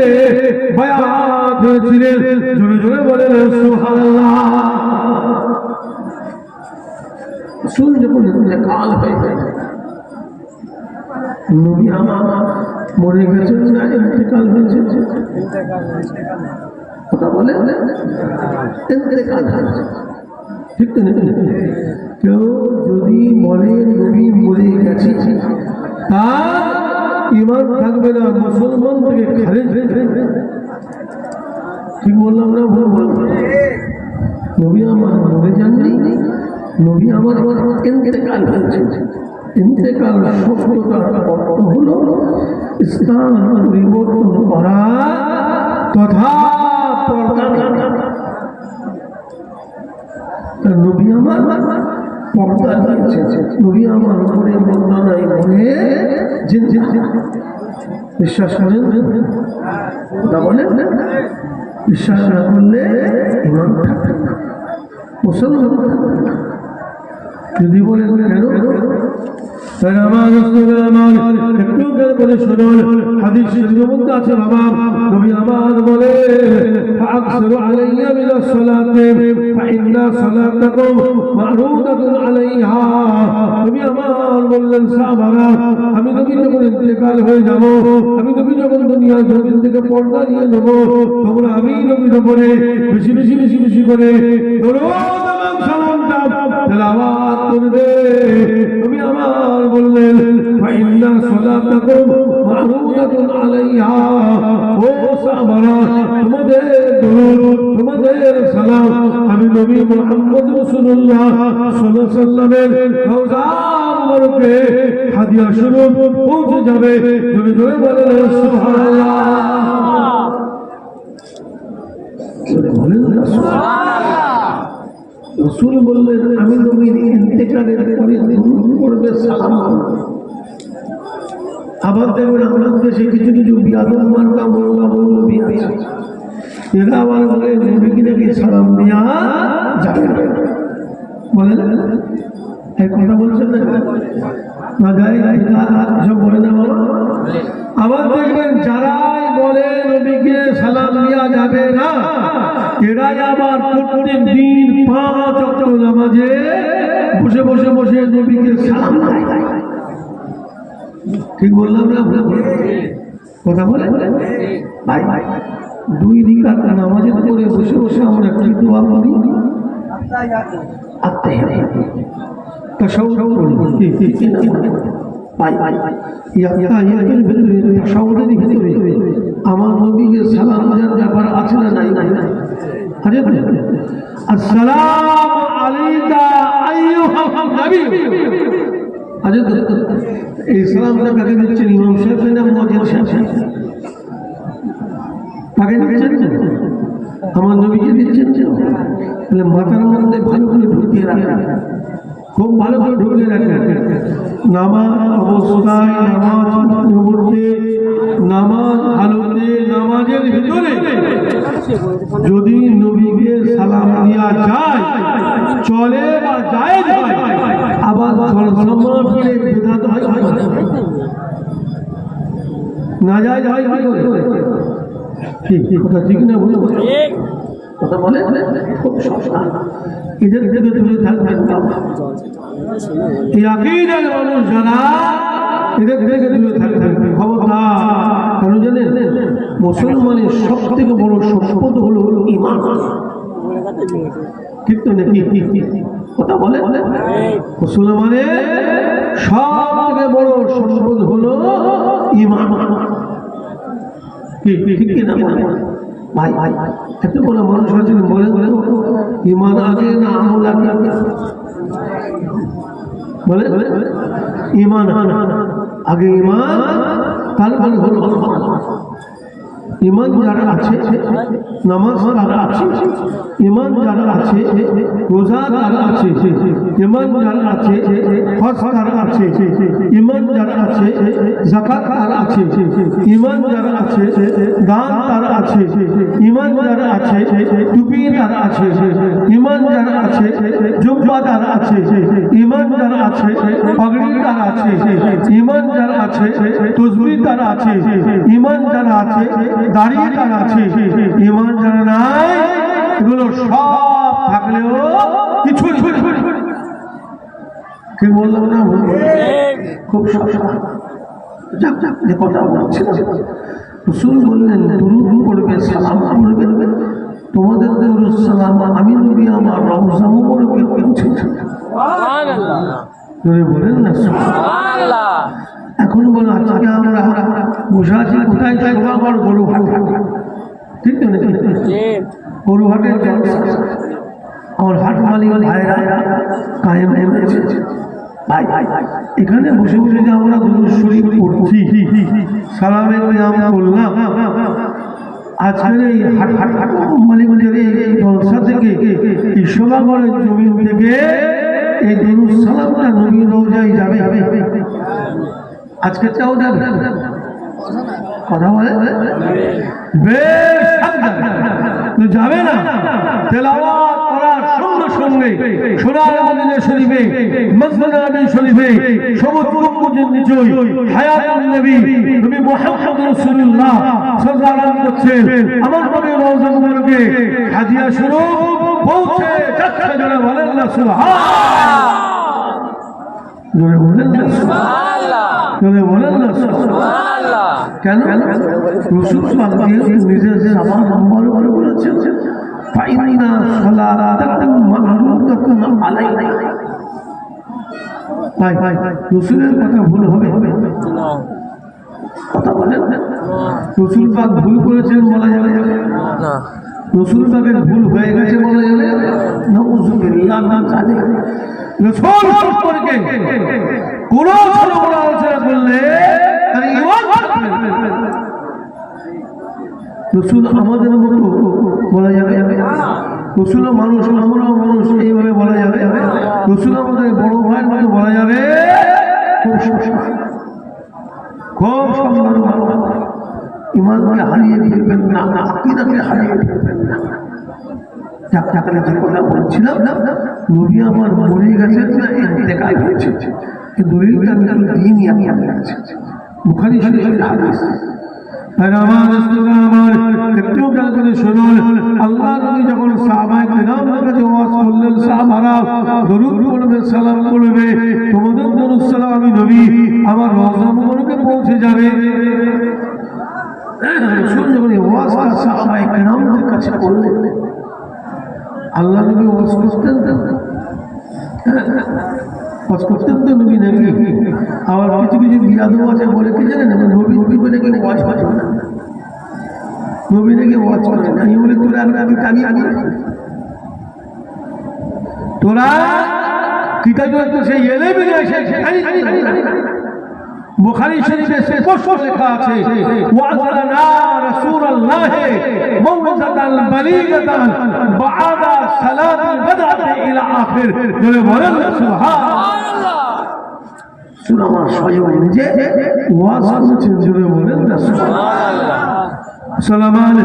বায়াত হয়েছিলেন। জোরে জোরে বলেন সুবহানাল্লাহ। রাসূল যখন ইন্তেকাল হয়ে গেলেন নবী আমার মরে গেছেন না ইন্তেকাল হয়েছে? কথা বলে ইন্তেকাল হয়েছে। ঠিক তো? কেউ যদি বলে নবী মরে গেছে তার ঈমান থাকবে না, মুসলমান থেকে খারিজ হয়ে যাবে। ঠিক বললাম না ভুল বললাম? নবী আমার মরে যাননি, নবী আমার ইন্তেকাল হয়েছে। ইন্তেকাল শব্দটার অর্থ হলো স্থান পরিবর্তন করা তথা নবী আমার পর্দা দিয়েছে। নবী আমার উপরে পর্দা নাই বলে বিশ্বাস করেন? বলেন বিশ্বাস না করলে ঈমান থাকবে না, মুসলমান থাকবে না। যদি বলে কেন আমার রাসূল আমার একটু খেয়াল করে শুনুন, হাদিস শরীফের মধ্যে আছে বাবা নবী আমার বলে ফাকসিরু আলাইয়া মিনাস সালাতি ফাইন্না সালাতাকুম মারুদাতুন আলাইহা। নবী আমার বললেন সাহাবারা আমি নবী যখন ইন্তেকাল হয়ে যাব, আমি নবী যখন দুনিয়া জমিন থেকে পর্দা নিয়ে নেব, তোমরা আমি নবীর উপরে বেশি বেশি বেশি বেশি করে দরুদ এবং সালামটা তেলাওয়াত করবে। নবী আমার বললেন ফাইন্না সালাতাকুম মারুদাতুন আলাইহা। ও সাহাবারা তোমাদের দরুদ তোমাদের সালাম আমি নবী মুহাম্মদ রাসূলুল্লাহ সাল্লাল্লাহু আলাইহি ওয়াসাল্লামের রওজা মুবারকে হাদিয়া স্বরূপ পৌঁছে যাবে। জোরে জোরে বলেন সুবহানাল্লাহ, জোরে বলেন না সুবহানাল্লাহ। রাসূল বললেন আমি নবীর ইন্তেকালের পরে করবে সালাম। আবার দেখবেন আমাদের দেশে কিছু কিছু বিয়াদব মার্কা মোল্লা মৌলবী আছে, এরা আবার বলে নবীকে নাকি সালাম দেওয়া যাবে না। বলেন এই কথা বলছেন না যায় সব বলে না বাবা। আবার দেখবেন যারাই বলে নবীকে সালাম দেওয়া যাবে না এরাই আবার প্রত্যেক দিন 5 ওয়াক্ত নামাজে বসে বসে বসে নবীকে সালাম দেয়। ঠিক বললাম না? কথা বলে ভাই ভাই 2 রাকাত নামাজের পরে বসে বসে আমরা কি দোয়া করি? আত্তাহিয়াত তাশাহুদ করি। ভাই ভাই আত্তাহিয়াতের ভিতরে তাশাহুদের ভিতরে আমার নবীকে সালাম দেওয়ার ব্যাপার আছে না নাই? আরে আসসালামু আলাইকা আইয়ুহান নবী। আরে এই সালামটা কাকে দিচ্ছেন? ইমাম সাহেব না মুয়াজ্জিন সাহেব? কাকে দিচ্ছেন? আমার নবীকে দিচ্ছেন। তাহলে মাথার মধ্যে ভালো করে ঢুকিয়ে রাখেন, খুব ভালো করে ঢুকিয়ে রাখেন। নামাজ অবস্থায়, নামাজ মুহূর্তে, নামাজ আলোতে, নামাজের ভিতরে বলা যায়, চলে বা জায়েজ হয়, আবার ধর্ম ফিরে বিদআত হয় না জায়েজ হয় কি করে? ঠিক কথা ঠিক না ভুল? কথা বলে খুব সস্তা, এদের থেকে দূরে থাকবেন বাবা। এই আকীদার মানুষ যারা, এদের থেকে দূরে থাকবেন খবরদার। কেন জানেন? মুসলমানের সব থেকে বড় সম্পদ হলো ঈমান। ঠিক তো নাকি? কথা বলে মুসলমানের সব থেকে বড় সম্পদ হলো ঈমান। ঠিক কিনা বলে ভাই? ভাই এত বড় মানুষ আছেন, বলে ঈমান আগে না আমল আগে? বলে ঈমান আগে, ঈমান তারপরে হলো আমল। ঈমান যারা আছে, নামাজ যারা আছে, ঈমান যারা আছে, রোজা যারা আছে, ঈমান যারা আছে, হজ যারা আছে, ঈমান যারা আছে, যাকাত যারা আছে, ঈমান যারা আছে, দান যারা আছে, ঈমান যারা আছে, টুপি যারা আছে, ঈমান যারা আছে, জুব্বা যারা আছে, ঈমান যারা আছে, পাগড়ি যারা আছে, ঈমান যারা আছে, তসবিহ যারা আছে, ঈমান যারা আছে, দাঁড়িয়ে যারা আছে, ঈমান যারা নাই, এগুলো সব থাকলেও কিছু কি বললাম না? খুব সস্তা। যাক যাক, যে কথা বলছিলাম, রাসূল বললেন দুরূদ পড়বে, সালাম পড়বে, তোমাদের দরুদ সালাম আমি নবী আমার রওজা মুবারকে পৌঁছে যাবে। সুবহানাল্লাহ, বলেন না সুবহানাল্লাহ। এখন বলো, আজকে আমরা বসে আছি কোথায়? শোভাগড় গরুহাট, ঠিক তো নাকি? গরুহাটের জলসা। আমার হাট মালিক ভাইরা কায়েম হয়েছে। ভাই এখানে বসে বসে যে আমরা দুরূদ শরীফ পড়ছি, সালামের কিয়াম করলাম, আজকের এই হাট মালিকের এই জলসা থেকে, এই শোভাগড়ের জমিন থেকে এই দুরূদ সালামটা নবী রওজায় যাবে। আজকে চাও যাবে? কথা বলে বেশ যাবে না? তেলাওয়াত করার সঙ্গে সঙ্গে সোনার মদিনা শরীফে, মসজিদ নববী শরীফে, সবুজ গম্বুজের নিচই হায়াতুন নবী নবী মুহাম্মদ রাসূলুল্লাহ সাল্লাল্লাহু আলাইহি ওয়াসাল্লাম আমার নবীর রওজা মুবারকে হাদিয়া স্বরূপ পৌঁছে যাচ্ছে। যারা বলেন না সুবহানাল্লাহ, জোরে বলেন না সুবহানাল্লাহ, জোরে বলেন না সুবহানাল্লাহ। কেন? রাসূল সাল্লাল্লাহু নিজের সালাম নম্বর করে বলেছেন, ফাইনা সালাতাকুম মা'রুদাতুন আলাইনা। ভাই রাসূলের কথা ভুল হবে? কথা বলেন না। রাসূল পাক ভুল করেছেন বলা যাবে না, রাসূল পাকের ভুল হয়ে গেছে বলা যাবে? নাউযুবিল্লাহ না জানি। রাসূল সম্পর্কে কোন ছোট বড় আলোচনা করলে তার ঈমান থাকবে। রাসূল আমাদের মতো বলা যাবে? রাসূল মানুষ, আমরাও মানুষ, এইভাবে বলা যাবে? রাসূল আমাদের বড় ভাইয়ের মতো বলা যাবে? খুব সম্মান। ঈমানকে হারিয়ে ফেলবেন না, আকীদাকে হারিয়ে ফেলবেন না। যাক যাকে যে কথা বলছিলাম, নবী আমার মরে গেছেন না ইন্তেকাল হয়েছে, এই দলিলটা আমি একটু দিনই আমি আপনার বুখারী শরীফের হাদিস। একটু খেয়াল করে শুনুন, আল্লাহ নবী যখন সাহাবায়ে কিরামের কাছে ওয়াজ করলেন, সাহাবারা দরুদ পড়বে, সালাম পড়বে, তোমাদের দরুদ সালাম আমি নবী আমার রওজা মুবারকে পৌঁছে যাবে। রাসূল যখন ওয়াজটা সাহাবায়ে কিরামের কাছে করলেন, আল্লাহ নবী ওয়াজ করতেন তো নবী নাকি? আবার কিছু কিছু বিয়াদও আছে, বলে কি জানেন, নবী বলে কি ওয়াজ করে না, নবী নাকি ওয়াজ করে না। আমি বলি তোরা তোরা কিতাব তো সেই এলে বেরিয়ে আসে, বুখারী শরীফে স্পষ্ট লেখা আছে, ওয়াজানা রাসূলুল্লাহ মাউইযাতাল বালিগাতান বা'দা সালাতিল বাদআতি ইলা আখির। বলে বলেন সুবহানাল্লাহ। সুরা আমার স্বয়ং নিজে ওয়াজ করেছেন, জোরে বলেন না সুবহানাল্লাহ। সালামান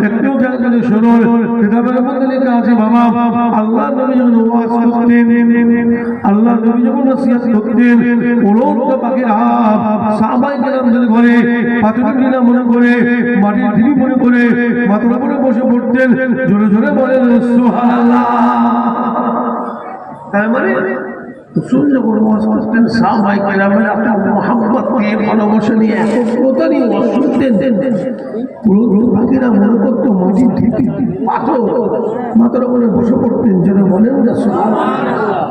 একটু খেয়াল করে শুনুন কিতাবের মধ্যে লেখা আছে বাবা আল্লাহ নবী যখন ওয়াজ করতেন আল্লাহ নবী যখন নসিহত করতেন উলঙ্গ পাখিরা সাহাবায়ে কেরামদের ঘরে পাথরের টিলা মনে করে মাটির ঢিবি মনে করে মাথার উপরে বসে পড়তেন জোরে জোরে বলেন সুবহানাল্লাহ তার মানে রসূল যখন ওয়াজ করতেন সাহাবায়ে কেরামের আপনার মুহাব্বতকে ভালোবাসা নিয়ে একত্রতা নিয়ে ওয়াজ করতেন পুরো পাখিরা মনে করতো মাটির ঢিবি পাথর মাথার উপরে বসে পড়তেন জোরে বলেন না সুবহানাল্লাহ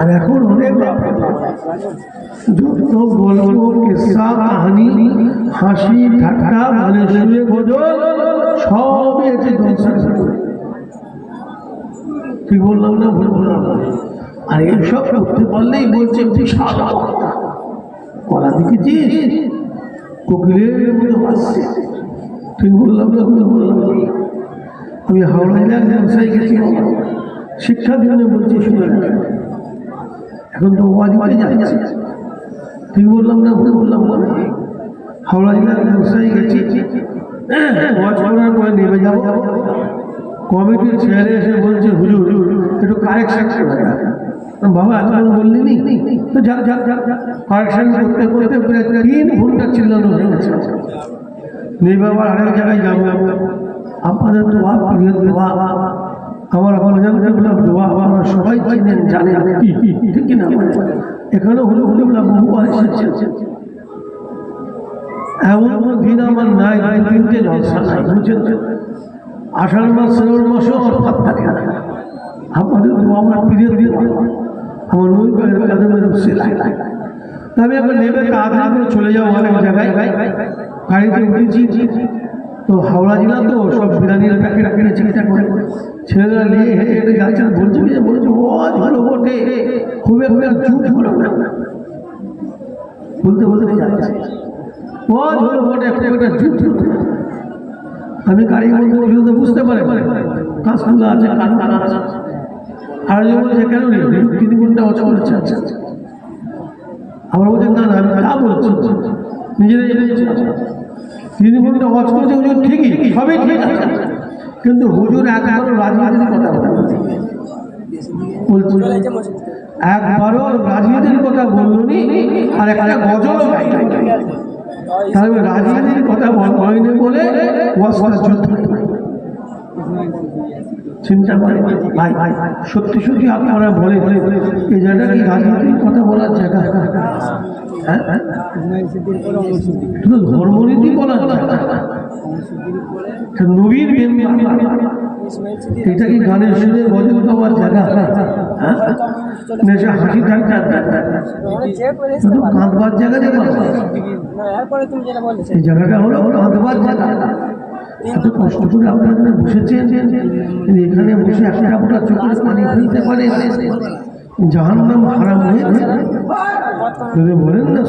আর এখন অনেক যত বলবো কিসসা কাহিনী হাসি ঠাট্টা মানে শুয়ে গজল সব এসে জলসা ঠিক বললাম না ভুল বললাম আর এইসব করতে পারলেই বলছে বিশাল কথা কলা দেখেছিস কোকিলের মতো আসছে ঠিক বললাম না ভুল বললাম আমি হাওড়া জেলার ব্যবসায়ী গেছি শিক্ষার জন্য বলছি শুনে এখন তো ওয়াজি যাচ্ছে ঠিক বললাম না ভুল বললাম হাওড়া জেলার ব্যবসায়ী গেছি ওয়াজ করার পরে নেমে যাবো কমিটির ছেলে এসে বলছে হুজুর একটু কারেকশন করে বাবা আজকাল বললি তো যাক কারেকশন করতে করতে প্রায় 3 ঘন্টা চিল্লানো হয়ে গেছে নেই বাবা আরেক জায়গায় যাবো আপনাদের দোয়া প্রিয় দোয়া আমার জানতে বললাম দোয়া আমরা সবাই চিনেন জানেন ঠিক কিনা এখানে হলো বহু এসেছে এমন কোনো দিন আমার নাই 3টে জলসা নাই বুঝছেন আষাঢ় মাস শ্রাবণ মাসও অর্থাৎ থাকে না আপনাদের আমার প্রিয় দিয়ে আমার নই কাদমের সেলাই আমি এখন নেবে তাড়াতাড়ি করে চলে যাবো অনেক জায়গায় গাড়িতে উঠেছি তো হাওড়া জেলা তো সব বিরিয়ানির প্যাকেট কেটে চিকিৎসা করে ছেলেরা নিয়ে হেঁটে হেঁটে যাচ্ছে বলছে ওয়াজ হলো বটে খুব জুট হলো না বলতে যাচ্ছে ওয়াজ হলো বটে একটা জুট হলো আমি গাড়ি বলতে বুঝতে পারে কাঁচগুলো আছে আর বলছে কেন নেই 3 ঘন্টা অচল আচ্ছা আমার বলছে না আমি তা বলছি নিজেরাই 3 ঘন্টা ওয়াচ করছে হুজুর ঠিকই সবই ঠিক আছে কিন্তু হুজুর একবারও রাজনীতির কথা বলছে একবারও রাজনীতির কথা বললনি আর একটা গজলও গাই তাহলে রাজনীতির কথা হয়নি বলে চিন্তা করে ভাই সত্যি সত্যি আপনারা বলে এই জায়গাটা কি রাজনীতির কথা বলার জায়গা শুধু ধর্মনীতি বলার জায়গা নবীর এটা কি গানের শুনে গজল পাওয়ার জায়গা নেশা হাসি ঠাট্টার জায়গা শুধু কাঁদবার জায়গা এই জায়গাটা হলো কাঁদবার জায়গা এত কষ্ট করে আপনারা বসেছেন এখানে বসে একটা ফোঁটা চোখের পানি ফেলতে পারে জাহান্নাম হারাম হয়ে বলেন না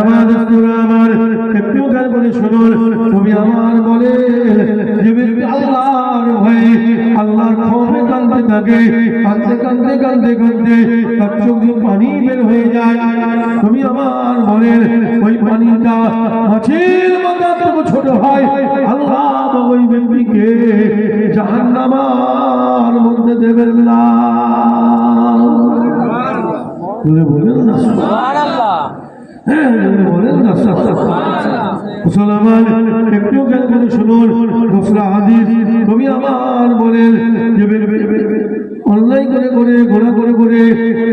আমার একটু গান করে শুনুন তুমি আমার বলে যে ব্যক্তি আল্লাহর ভয়ে আল্লাহর ক্ষমে কাঁদতে থাকে কাঁদতে তার চোখ দিয়ে পানি বের হয়ে যায় তুমি আমার বলেন ওই পানিটা মাছের মতো ছোট হয় আল্লাহ ওই ব্যক্তিকে জাহান্নামের মধ্যে দেবেন না বলেন না সুবহানাল্লাহ বলেন না মুসলমান একটু জ্ঞান করে শুনুন দোসরা হাদিস তুমি আমার বলেন যে অন্যায় করে ঘোরা করে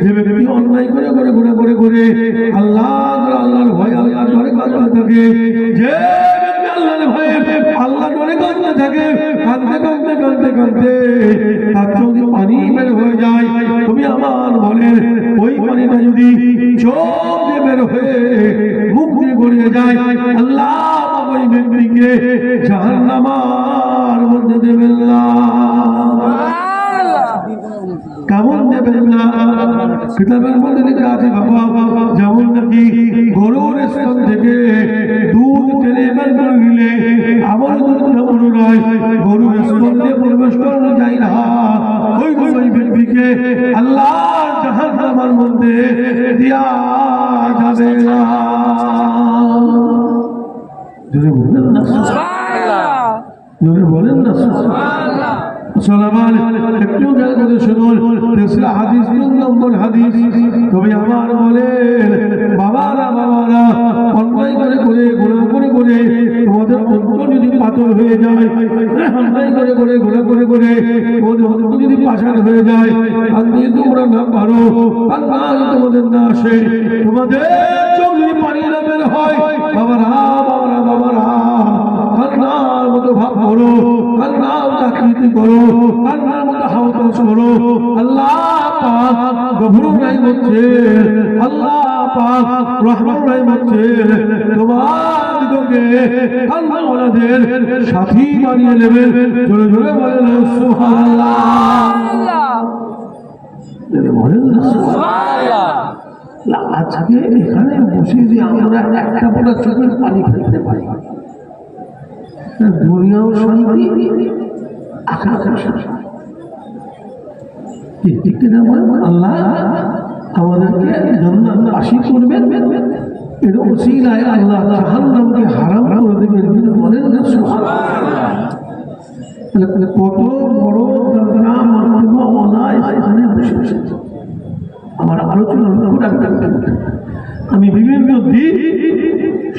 যে ব্যক্তি অন্যায় করে ঘোরা করে আল্লাহর ভয় আল্লাহর ডরে কাঁদতে থাকে যে আল্লাহর ভয়ে আল্লাহর ডরে কাঁদতে থাকে কাঁদতে তার চোখে পানি বের হয়ে যায় তুমি আমার বলেন ওই পানিটা যদি চোখ দিয়ে বের হয়ে মুখ দিয়ে গড়িয়ে যায় আল্লাহ ওই ব্যক্তিকে জাহান্নামের মধ্যে দেবেন না কেমন দেবেন না কিতাবের মধ্যে লেখা আছে বাবা যেমন নাকি গরুর স্তন থেকে দুধ টেনে বের করে নিলে আমার দুধ তেমন নয় গরুর স্তন দিয়ে প্রবেশ করানো যায় না ওই ব্যক্তিকে আল্লাহ জাহান্নামের মধ্যে দেয়া যাবে না যদি বলেন না সুবহানাল্লাহ যদি বলেন না মুসলমান একটু খেয়াল করে শুনুন তেসরা হাদিস 3 নম্বর হাদিস তবে আমার বলেন বাবারা অন্যায় করে গুনাহ করে তোমাদের অন্তর যদি পাথর হয়ে যায় অন্যায় করে গুনাহ করে তোমাদের অন্তর যদি পাষাণ হয়ে যায় আর যদি তোমরা না পারো আল্লাহ তোমাদের না আসে তোমাদের চোখ যদি পানি না বের হয় বাবারা আল্লাহর মতো ভাব করো আল্লাহর চাকরিতে করো আল্লাহর মতো হাওতাস করো আল্লাহ পাক গফুর রহিম হচ্ছে আল্লাহ পাক রহমান রহিম হচ্ছে তোমাদেরকে আল্লাহ ওনাদের সাথী বানিয়ে নেবেন জোরে জোরে বলেন সুবহানাল্লাহ বলেন না সুবহানাল্লাহ আজকে এখানে বসে যে আমরা একটা বড় চোখের পানি ফেলতে পারি দুনিয়াও শান্তি আখেরাতেও শান্তি ঠিক কিনা বলেন আল্লাহ আমাদেরকে জান্নাতবাসী করবেন এর ওসিলায় আল্লাহ জাহান্নামকে হারাম করে দেবেন বলেন না সুবহানাল্লাহ কত বড় দরজা মর্তবা ওলায় এখানে বসে আমার আলোচনা আমি বিভিন্ন দিক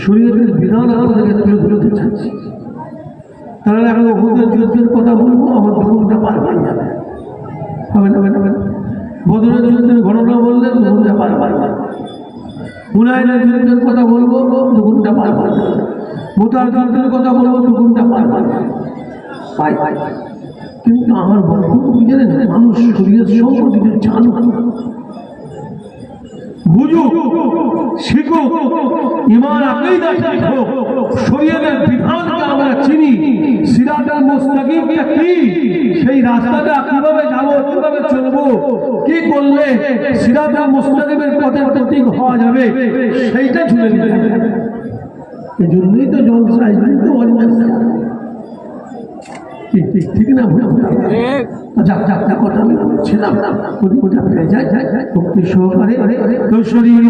শরীয়তের বিধান আপনাদেরকে তুলে ধরতে চাচ্ছি তারা এখন ওদের যুদ্ধের কথা বলবো আমার দুঃখটা পার হয়ে যাবে হবে না বদরের যুদ্ধের ঘটনা বললে দুঃখটা পার হুনাইনের যুদ্ধের কথা বলবো দুঃখটা পার মোতার যুদ্ধের কথা বলবো দুঃখটা পার কিন্তু আমার বক্তব্য কি জানেন মানুষ শরীয়ত সম্পর্কে জানো বুঝো শিখো ঈমান আকীদা শিখো শরীয়তের বিধানকে আমরা চিনি সিরাতুল মুস্তাকিমটা কি সেই রাস্তাটা কিভাবে যাব কিভাবে চলবো কি করলে সিরাতুল মুস্তাকিমের পথের প্রতীক হওয়া যাবে সেইটা শুনে নিতে হবে এজন্যই তো জলসা এজন্যই তো অনেক ঠিক না আচ্ছা কথা আমি বলছিলাম কোথা ফিরে যায় ভক্তি সহকারে তো শরীর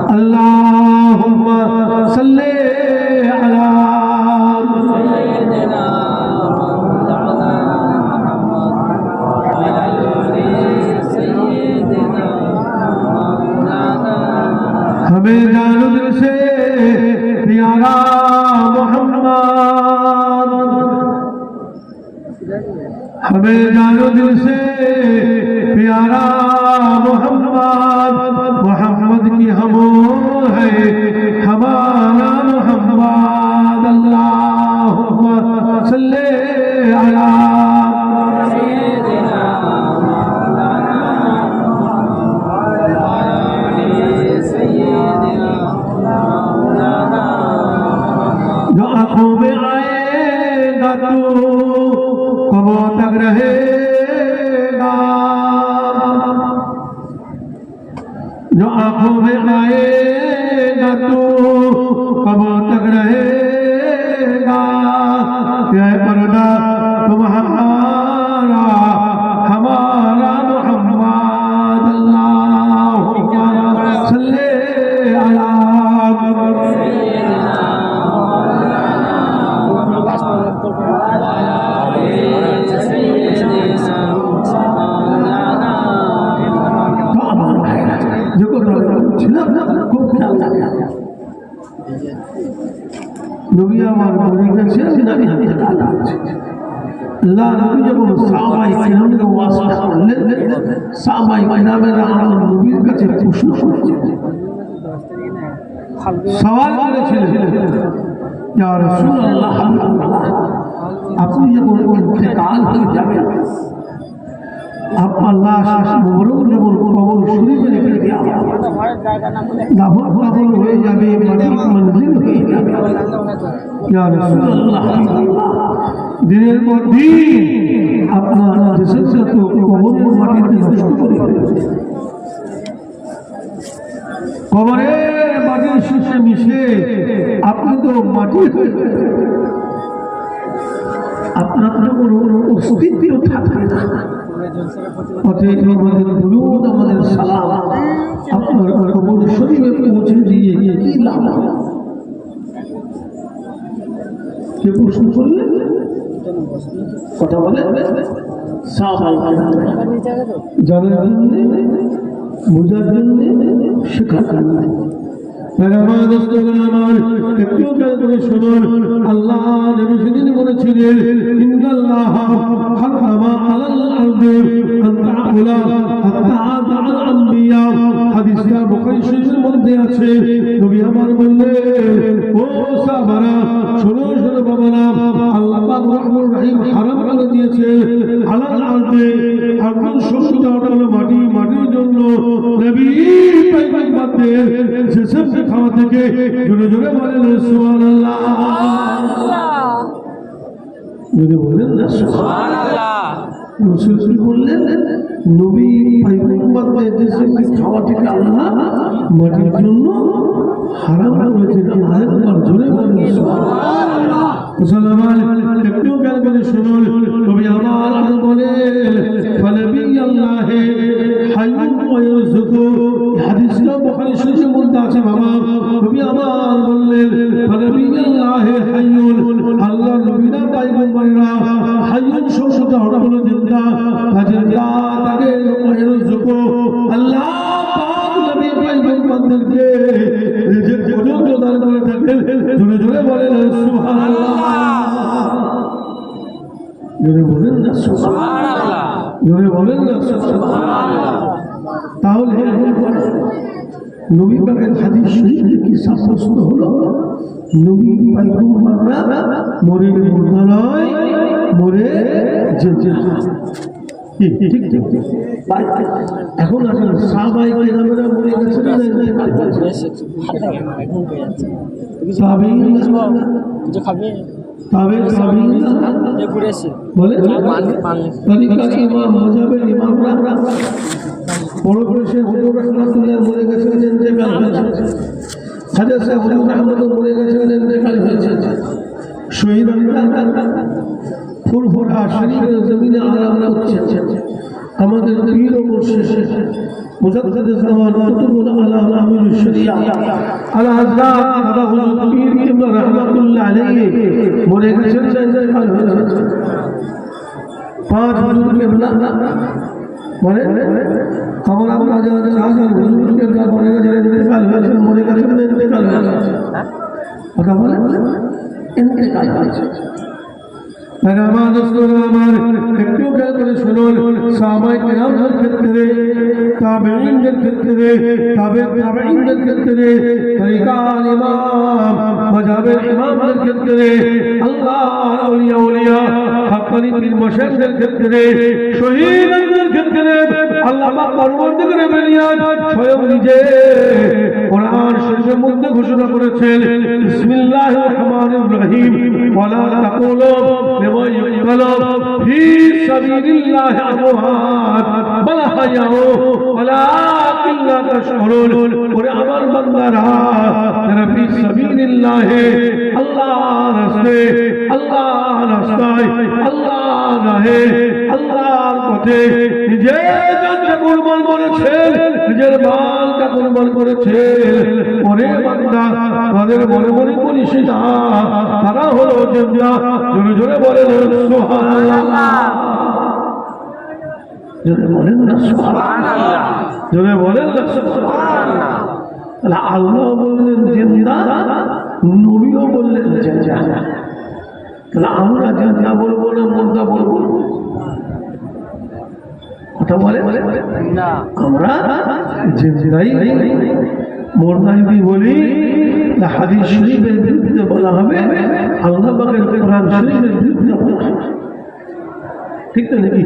আল্লাহুম্মা সাল্লি আলা हमें जानो दिल से प्यारा मोहम्मद हमें जानो दिल से प्यारा मोहम्मद की हम है हमारा मोहम्मद अल्लाहुम्मा सल्ली अला आंखों में आएगा तू कब तक रहेगा जो आंखों में आएगा तू कब तक रहेगा ये पर्दा तुम्हारा हमारा मोहम्मद अल्लाहुम्मा सल्ली अला নবী আমার বলে গেছেন আমি আল্লাহ নবী যখন সাহাবায়ে কিরামকে ওয়াসিলা করলেন সাহাবায়ে কিরামেরা আমার নবীর কাছে প্রশ্ন করেছেন সওয়াল করেছিলেন ইয়া রাসূলুল্লাহ আপনি যখন ইন্তেকাল হয়ে যাবেন आप अल्लाह मुबारक जब कबूल शरीफ लेके गया लाभ कबूल हो जावे मंजिल हो जावे या रासूलुल्लाह दिनेर पर दिन अपना जिसम से तो कबूल माटी में नष्ट कर কবরের মাটির শীর্ষে মিশে আপনি তো মাটি আপনার তো কোনো অস্তিত্ব থাকবে না। অতএব আমাদের দুরূদ, আমাদের সালাম আপনার কবর শরীফে পৌঁছে দিয়ে কি লাভ? কে প্রশ্ন করলেন? কথা বলে জানার জন্য, বোঝার জন্য, শেখার জন্য। আল্লাহ নবী সেদিন বলেছিলেন, ইন্নাল্লাহ হারামা আলাল আরদি আন তা'কুলা হাত্তা আল আম্বিয়া। হাদিসটা বুখারী শরীফের মধ্যে আছে। নবী আমার বললেন, ও সাহাবারা শোনো শোনো বাবারা, আল্লাহ পাক রহমান রহিম হারাম করে দিয়েছে আলাল আরদি, আরদুন শব্দটা হলো মাটি, মাটির জন্য নবী পয়গম্বরদের যেসব খাওয়া থেকে জোরে জোরে বলেন সুবহানাল্লাহ। যদি বলেন না সুবহানাল্লাহ, রাসূল কি বললেন? নবী পয়গম্বরদের যেসব খাওয়া থেকে আল্লাহ মাটির জন্য হারাম করেছেন। আরেকবার জোরে বলেন সুবহানাল্লাহ। মুসলমান একটু জ্ঞান করে শুনুন, নবী আমার বলে ফানবী আল্লাহে হাইয়ুন ওয়া ইয়ারযুকু। হাদিসটা বুখারী শরীফের মধ্যে আছে বাবা। নবী আমার বললেন ফানবী আল্লাহে হাইয়ুন, আল্লাহ নবীরা পয়গম্বররা হাইয়ুন শব্দটা হলো জিন্দা, জিন্দা তাকে ওয়া ইয়ারযুকু। আল্লাহ পাক নবী পয়গম্বরদেরকে রিজিক পর্যন্ত দান করে থাকেন। জোরে জোরে বলেন সুবহানাল্লাহ। জোরে বলেন না সুবহানাল্লাহ, জোরে বলেন না সুবহানাল্লাহ। তাহলে নবী পাকের হাদিস শরীফে কি সাব্যস্ত হলো? নবী পয়গম্বররা মরে মুর্দা নয়, মরে যে ঠিক ঠিক ঠিক ঠিক। এখন আসলে সাহাবায়ে কেরামরা মরে গেছে না? বড় বড় শেখ হুজুর রহমাতুল্লাহ মরে গেছেন, ইন্তেকাল হয়েছে। খাজা সাহেব হুজুর রহমত মরে গেছেন, ইন্তেকাল হয়েছে। শহীদ ফুরফুরা শরীফের জমিনে আরাম করছে। আমাদের পীর ও মুর্শিদ মুজাদ্দিদ জামান কুতুবুল আলাম আমিরুশ শরিয়া আলা হযরত দাদা হুজুর পীর কিবলা রাহমাতুল্লাহ আলাইহি মরে গেছেন, ইন্তেকাল হয়েছে। পাঁচ হুজুর কিবলা মানে আমার আমরা যারা হাজার হুজুর কিবলা মরে গেছেন, ইন্তেকাল হয়েছে, মরে গেছেন, ইন্তেকাল হয়েছে। কথা বলে ইন্তেকাল হয়েছে। আমার একটু খেয়াল করে শুনুন, সাহাবায়ে কেরামদের ক্ষেত্রে, তাবেঈনদের ক্ষেত্রে, তাবেঈনদের ক্ষেত্রে, তরিকার ইমাম, মাযহাবের ইমামদের ক্ষেত্রে, আল্লাহর আউলিয়া হাক্কানি পীর মাশায়েখদের ক্ষেত্রে, শহীদদের ক্ষেত্রে আল্লাহ পাক পরবর্তীকালে বেরিয়াত স্বয়ং নিজে কোরআন শরীফের মধ্যে ঘোষণা করেছেন, বিসমিল্লাহির রহমানির রহিম, ওয়ালা তাকুলু লিমা ইউকতালু ফি সাবিলিল্লাহি আমওয়াত বাল আহইয়াউ ওয়ালাকিন লা তাশউরুন। ওরে আমার বান্দারা, যারা ফি সাবিলিল্লাহি আল্লাহর রাস্তায়, আল্লাহর রাস্তায়, আল্লাহর রাহে, আল্লাহর পথে নিজের জানকে কুরবান করেছেন, নিজের মালকে কুরবান করেছেন। ওরে বান্দা, তাদের মনে মনে বলিস না, তারা হলো জিন্দা। জোরে জোরে বলেন সুবহানাল্লাহ, জোরে বলেন না সুবহানাল্লাহ, জোরে বলেন না সুবহানাল্লাহ। আল্লাহ বললেন জিন্দা, নবীও বললেন জিন্দা। তাহলে আমরা জিন্দা বলবো না মুর্দা বলবো? কথা বলে না, আমরা জিন্দাই। মুর্দা যদি বলি হাদিস শরীফের বিরুদ্ধে বলা হবে, আল্লাহ পাকের কোরআন শরীফের বিরুদ্ধে বলা হবে। ঠিক তো নাকি?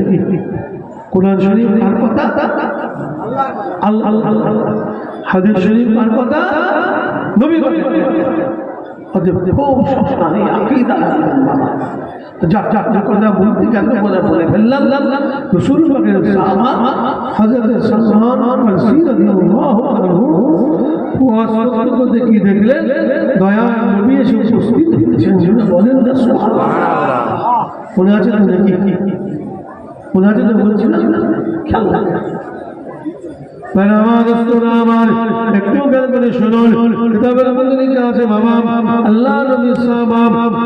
কোরআন শরীফ কার কথা? আল্লাহ। হাদিস শরীফ কার কথা? নবী কথা। খুব সস্তানি আকীদা বাবা। যাক যাক যাক কথা বলতে গেলে বলে ফেললাম। রাসূল পাকের সাহাবা হযরত সালমান ফারসি রাদিয়াল্লাহু আনহু ওয়াসফকে দেখি দেখলেন দয়া নবী এসে উপস্থিত হয়েছেন। বলেন না সুবহানাল্লাহ। মনে আছে তো নাকি? মনে আছে তো বলছিলাম খেয়াল রাখা। আমার একটু জ্ঞান করে শুনুন, কিতাবের মধ্যে লেখা আছে বাবা, আল্লাহ নবী সাহাবা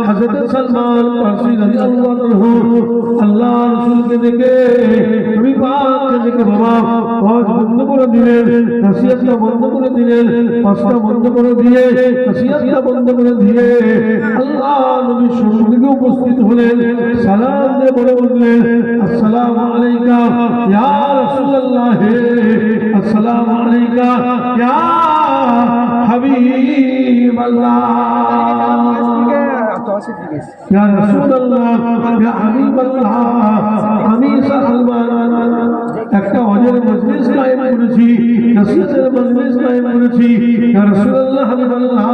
হযরত সালমান ফারসি রাদিয়াল্লাহু আনহু আল্লাহ রাসূলকে দেখে, নবী পাককে দেখে বাবা ওয়াজ বন্ধ করে দিলেন, নসিহতটা বন্ধ করে দিলেন, ওয়াজটা বন্ধ করে দিয়ে, নসিহতটা বন্ধ করে দিয়ে আল্লাহ নবী সম্মুখে উপস্থিত হলেন, সালাম দিয়ে বলে উঠলেন, আসসালামু আলাইকা ইয়া রাসূলুল্লাহ, السلام عليك يا حبيب الله يا رسول الله يا حبيب الله। আমি সালমান একটা ওয়াজের মজলিস কায়েম করেছি, নসিহতের মজলিস কায়েম করেছি, ইয়া রাসূলুল্লাহ হাবিবাল্লাহ,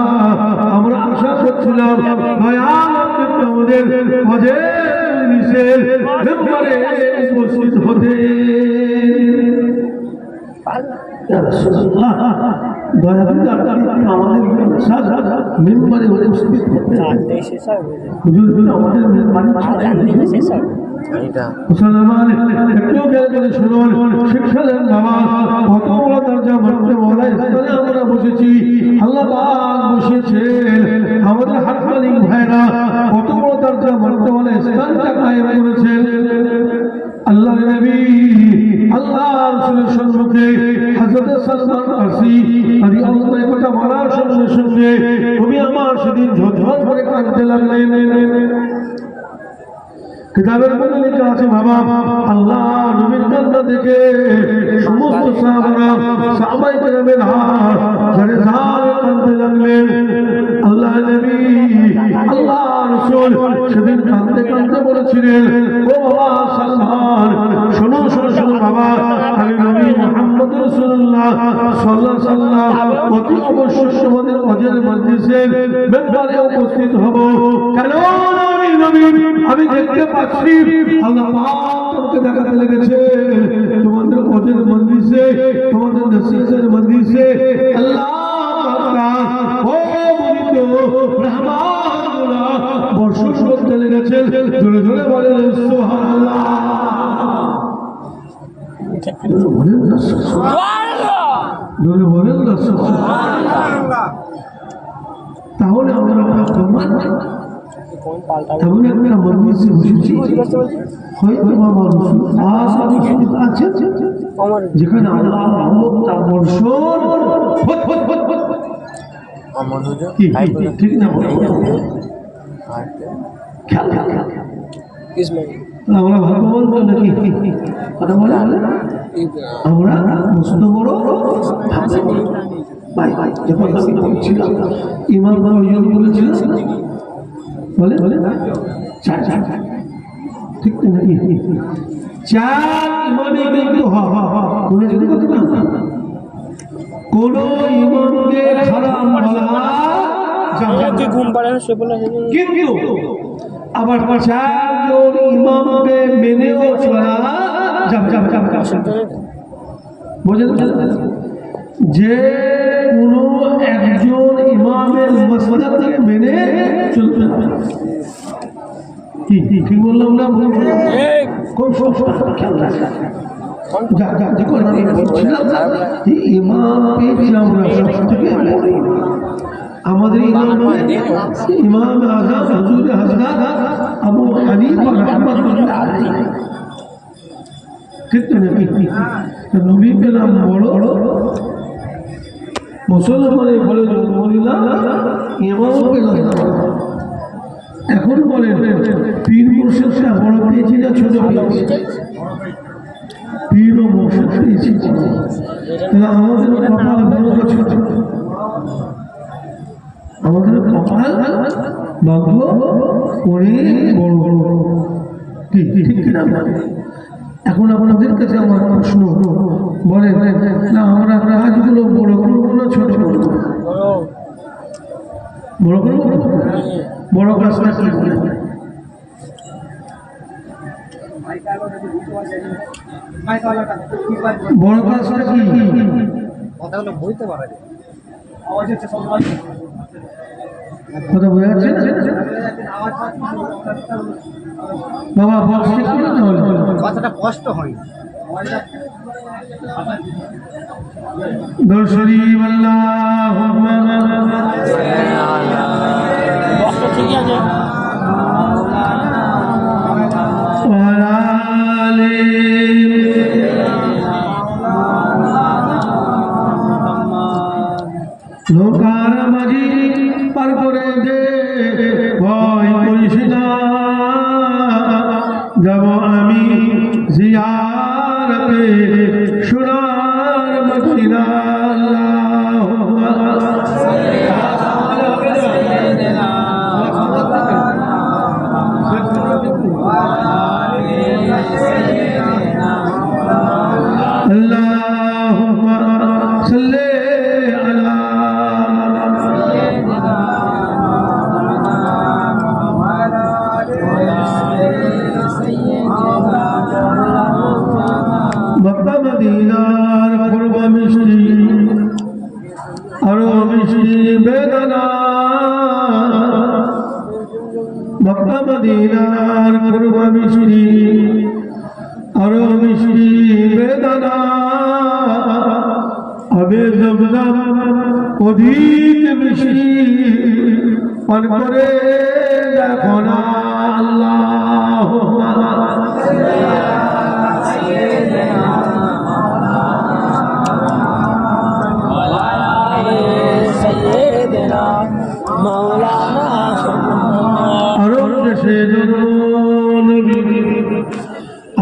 আমরা আশা করছিলাম দয়াল আপনি আমাদের ওয়াজের মজলিসের মেম্বারে উপস্থিত হতে। দয়া করে আপনি আমাদের মেম্বারে উপস্থিত হতে। হুজুর আমাদের মেম্বারে মুসলমান একটু জ্ঞান করে শুনুন, শিক্ষা দেন বাবা, কত বড় দরজা মানতে বলা স্থানে আমরা বসেছি, আল্লাহ পাক বসেছেন আমাদের হাত মালিক ভাইরা, কত বড় দরজা মানতে বলা স্থানটা কায়েম করেছেন। আল্লাহ নবী আল্লাহ রাসূলের সম্মুখে হযরত সালমান ফারসি রাদিয়াল্লাহু আনহু কথা বলার সঙ্গে সঙ্গে তুমি আমার সেদিন ঝরঝর করে কাঁদতে লাগলেন। কিতাবের মধ্যে লেখা আছে বাবা, আল্লাহ নবীর কান্না দেখে সমস্ত সাহাবারা সাহাবায়ে কেরামের হাত ঝরে ঝরে কাঁদতে লাগলেন। আল্লাহ নবী আল্লাহ রাসূল সেদিন কাঁদতে কাঁদতে বলেছিলেন, ও বাবা সালমান, শোনো শোনো শোনো বাবা, আমি নবী মুহাম্মদ রাসূলুল্লাহ সাল্লাল্লাহু আলাইহি ওয়াসাল্লাম অতি অবশ্যই তোমাদের ওয়াজের মজলিসের মেম্বারে উপস্থিত হব। কেন নবী আমি দেখতে পাচ্ছি আল্লাহ পাক তোমাকে দেখাতে লেগেছে, তোমাদের ওয়াজের মজলিসে, তোমাদের নসিহতের মজলিসে আল্লাহ পাক ও মুরিদ রহমাতুল্লাহ বর্ষণ করতে লেগেছে। জোরে জোরে বলেন সুবহানাল্লাহ। জোরে বলেন সুবহানাল্লাহ। তাহলে আমরা তেমন একটা মজলিসে বসেছি, হয়তো বাবা রসুল আছে যেখানে আল্লাহ রহমতটা বর্ষণ ঠিক না, আমরা ভাগ্যবান তো নাকি কথা বলে, আমরা মস্ত বড় ভাই ভাই যখন আমি বলছিলাম ইমাম বলেছিলাম বলে বলে চার চার ঠিক তো নাকি, চার ইমামে কিন্তু বলে যদি কোন ইমামকে খারাপ বলা ঘুম পাড়ে না সে বলে, কিন্তু আবার চারজন ইমামকে মেনেও চলা বোঝেন, যে কোন একজন ইমামের মাসআলা থেকে মেনে চলতে হবে। কি বললাম না, খুব খেয়াল রাখা। ইমাম পেয়েছি আমরা সব থেকে আমাদের ইমাম আযম হুজুর হযরত আবু হানিফা রাহমাতুল্লাহ আলাইহি, ঠিক নাকি? নবী পেলাম বড় মুসলমানের বলে মরিলা, ইমাম পেলাম। এখন বলেন পীর মুর্শিদটা বড় পেয়েছি না ছোট পেয়েছি? পীর ও মুর্শিদ পেয়েছি। আমাদের কপাল বড় ছোট, আমাদের কপাল ভাগ্য অনেক বড় বড়, ঠিক কিনা? এখন আপনাদের কাছে আমার প্রশ্ন, বলেন না আমরা কাজগুলো বড় করবো না ছোট করবো? বড় করবো। বড় কাজটা কি বলে? বড় কাজটা কি? কথা বোঝা যাচ্ছে? বাবা বক্স ঠিক করে তাহলে কথাটা কষ্ট হয় দরুদ শরীফ আল্লাহুম্মা বক্স ঠিকই আছে ওয়া আলি নৌকার মাঝি পার করে দে ভয় করিস না যাব আমি জিয়ারতে সোনার মদিনা আল্লাহুম্মা সাল্লি আলা মক্কা মদিনার পূর্ব মিষ্টি আরো মিষ্টি বেদনা মক্কা মদিনার পূর্ব মিষ্টি আরো মিষ্টি বেদনা হবে জমজম অধিক মিষ্টি পান করে দেখো না আল্লাহুম্মা সৈয়দনা মাওলানা আরব দেশে জন্ম নবী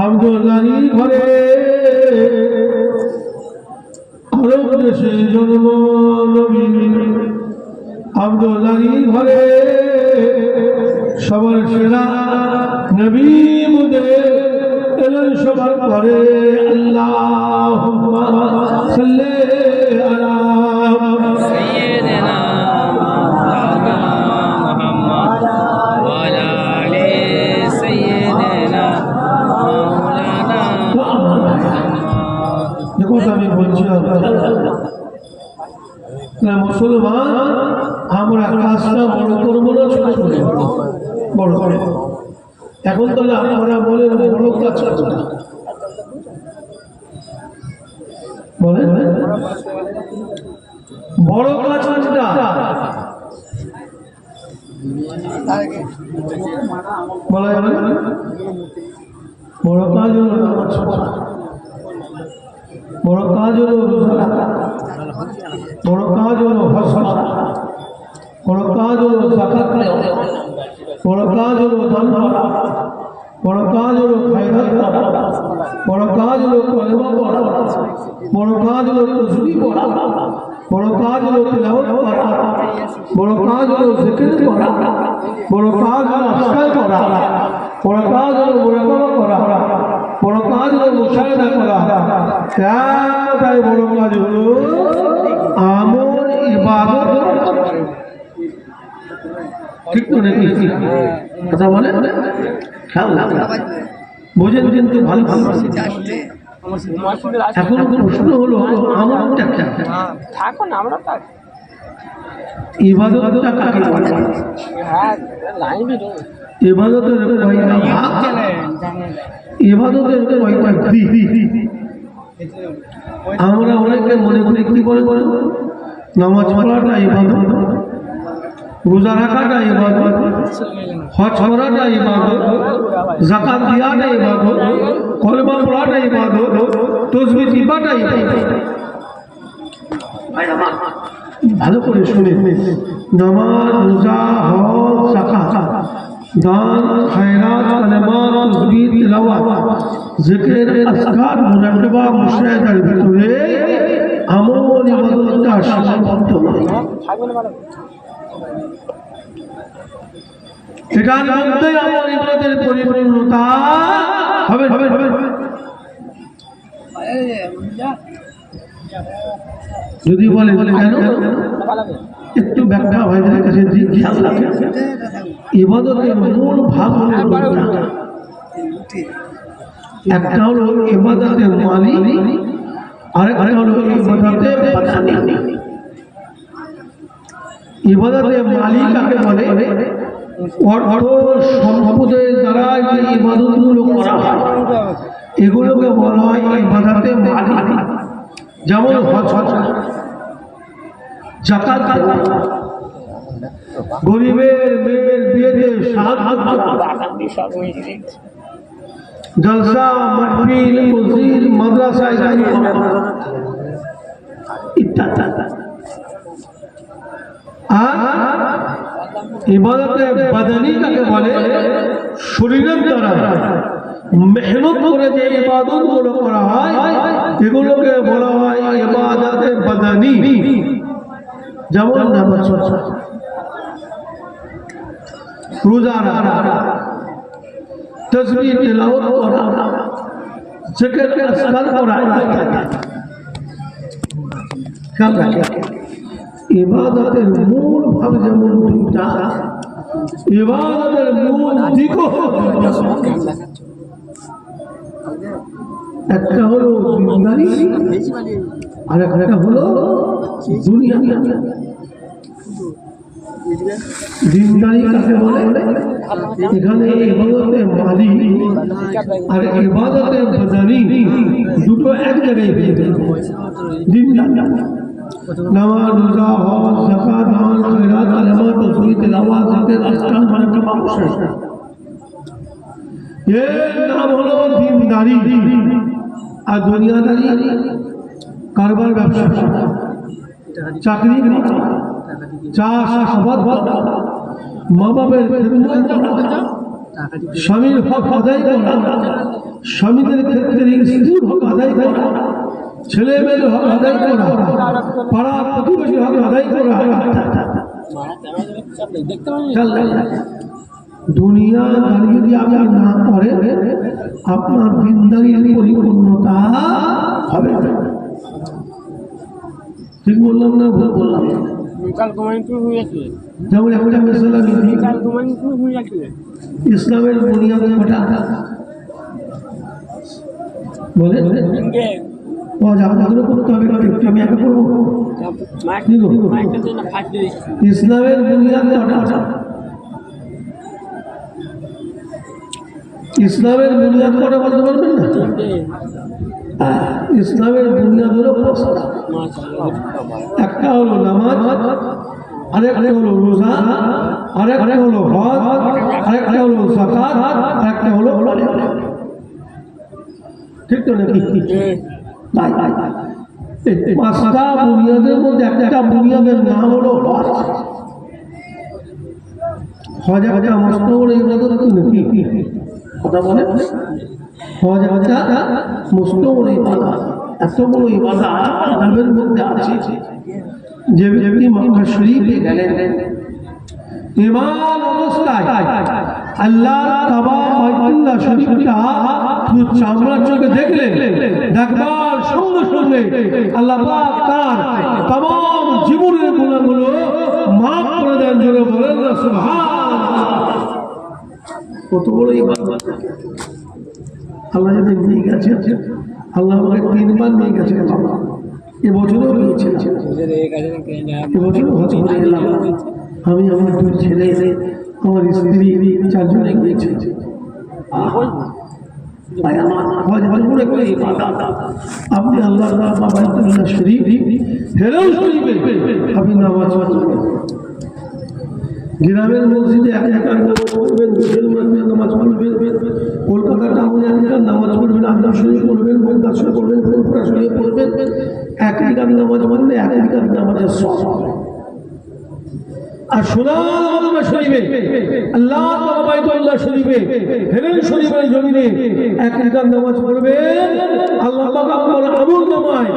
আব্দুল্লাহর ঘরে আরব দেশে জন্ম নবী আব্দুল্লাহর ঘরে সবার সেরা নবী মুদের এলেন সবার পরে আল্লাহুম্মা সাল্লি আলা সৈয়দনা মাওলানা মুহাম্মদ ওয়া আলা আলি সৈয়দনা মাওলানা দেখো তো আমি বলছি না মুসলমান আমরা কাজটা বড় করবো না ছোট করবো বড় করে এখন তাহলে আপনারা বলেন বড় কাজ করবো না বলেন বড় কাজ কোনটা বলা যাবে না? বড় কাজ হলো নামাজ পড়া, বড় কাজ হলো রোজা রাখা, বড় কাজ হলো হজ করা, বড় কাজ হলো যাকাত দেওয়া, বড় কাজ হলো দান করা, বড় কাজ হলো খায়রাত করা, বড় কাজ হলো কলেমা পড়া, বড় কাজ হলো তাসবিহ পড়া, বড় কাজ হলো তিলাওয়াত করা, বড় কাজ হলো জিকির করা, বড় কাজ হলো আজকার করা, বড় কাজ হলো মুরাকাবা করা, বড় কাজ হলো মুশাহিদা করা। তাই বড় কাজ হলো আমল ইবাদত। ঠিক তো নাকি কথা বলে খেয়াল বোঝেন কিন্তু ভালো ভালো। এখন প্রশ্ন হলো আমলটা থাকো না আমরা থাক ইবাদতটা কাকে বলে? হ্যাঁ লাইন ভিডিও ইবাদতের কয়টা ভাগ, ইবাদতের কয়টা দিক। আমরা অনেকে মনে করি কি বলে বলেন নামাজ পড়াটা ইবাদত, রোজা রাখাটা ইবাদত, হজ করাটা ইবাদত, যাকাত দেওয়াটা ইবাদত, কলেমা পড়াটা ইবাদত, তাসবিহ দিবাটা ইবাদত। ভালো করে শুনে নামাজ, রোজা, হজ, যাকাত, দান, খায়রাত, কালেমা, তাসবিহ, তিলাওয়াত, জিকির, আজকার, মুরাকাবা, মুশাহিদার ভিতরে আমল ইবাদতটা সীমাবদ্ধ নয়। এটার মধ্যেই আমল ইবাদতের পরিপূর্ণতা হবে হবে হবে। যদি বলে কেন একটু ব্যাখ্যা ভাইদের কাছে খেয়াল রাখেন। ইবাদতের মূল ভাগ হলো দুইটা, একটা হলো ইবাদতের মালি, আরেকটা হলো ইবাদতের বাদানি। ইবাদতের মালি কাকে বলে? অর্থ সম্পদের দ্বারা যে ইবাদতগুলো করা হয় এগুলোকে বলা হয় ইবাদতে মালি। যেমন হজ, যাকাত, গরিবের মেয়ের বিয়েতে সাহায্য করা, জলসা, মাহফিল, মসজিদ, মাদ্রাসা ইত্যাদি। আর ইবাদতে বাদানি কাকে বলে? শরীরের দ্বারা মেহনত করে যে ইবাদত গুলো করা হয় এগুলোকে বলা হয় ইবাদতে বাদানি। যেমন নামাজ পড়া, রোজা রাখা, তাসবিহ তিলাওয়াত করা, জিকির আজকার করা। খেয়াল রাখে ইবাদতের মূল ভাব যেমন দুইটা, ইবাদতের মূল দিকও একটা হলো দিনদারি আর একটা হলো দুনিয়া। দিনদারি কাকে বলে? এখানে ইবাদতে মালি আর ইবাদতে বাদানি দুটো এক জায়গায় দিনদারি। নামাজ, রোজা, হজ, যাকাত, দান, খয়রাত, কালেমা, তাসবিহ, তিলাওয়াত, জিকির, আজকার মানে তামাম শেষ। এর নাম হলো দিনদারি। আর দুনিয়াদারি কারবার, ব্যবসা, চাকরি, চাষ, আবাদ, মা বাবার খেদমত করা, স্বামীর হক আদায় করা, স্বামীদের ক্ষেত্রে স্ত্রীর হক আদায় করা, ছেলে মেয়ের হক আদায় করা, পাড়া প্রতিবেশী হক আদায় করা। দুনিয়া দাঁড়িয়ে যদি আপনি না করেন আপনার দিনদারির পরিপূর্ণতা হবে না। ঠিক বললাম না ভুল বললাম? যেমন একটা মশলা নিধি, ইসলামের বুনিয়াদ কটা বলে আপনাদেরও করতে হবে, আমি একা করবো? ইসলামের বুনিয়াদ কটা? ইসলামের বুনিয়াদ কটা বলতে পারবেন না? ইসলামের বুনিয়াদ হলো পাঁচটা। একটা হলো নামাজ, আরেকটা হলো রোজা, আরেকটা হলো হজ, আরেকটা হলো যাকাত, আরেকটা হলো ঠিক তো নাকি? পাঁচটা বুনিয়াদের মধ্যে একটা বুনিয়াদের নাম হলো হজ। হজ একটা মস্ত বড় ইবাদত নাকি? কথা বলে হজ একটা মস্ত বড় ইবাদত। এত বড় ইবাদত আরবের মধ্যে আছে যে ব্যক্তি মক্কা শরীফে গেলেন ইমান অবস্থায় আল্লাহ কাবা বাইতুল্লাহ শরীফটা চামড়ার চোখে দেখলেন, দেখবার সঙ্গে সঙ্গে আল্লাহ পাক তার तमाम জীবনের গুনাহগুলো মাফ করে দেন। জোরে বলেন না সুবহানাল্লাহ। কত বড় ইবাদত! আল্লাহ যদি নিয়ে গেছে, আল্লাহ আমাকে 3 বার নিয়ে গেছে, এবছরও নিয়েছিল, এবছরও হজ করে এলাম আমি, আমার 2 ছেলে, আমার স্ত্রী, 4 জনে গিয়েছে। আপনি আল্লাহ শরীফ হেরেও শরীফে আপনি নামাজ পড়বেন, গ্রামের মসজিদে একার নামাজ পড়বেন, বিশেষ মসজিদে নামাজ পড়বেন, কলকাতা টাউনে একার নামাজ পড়বেন, আন্দা শরীফ পড়বেন, বন্দাসর পড়বেন, ফুলপুরা শরীফ পড়বেন, এক একার নামাজ পড়লে এক একার নামাজের সব। আর সোনার শরীফে আল্লাহ বাইতুল্লাহ শরীফে হেরেন শরীফের জমিনে এক একার নামাজ পড়বে, আল্লাহ পাক আপনার আমল নামায়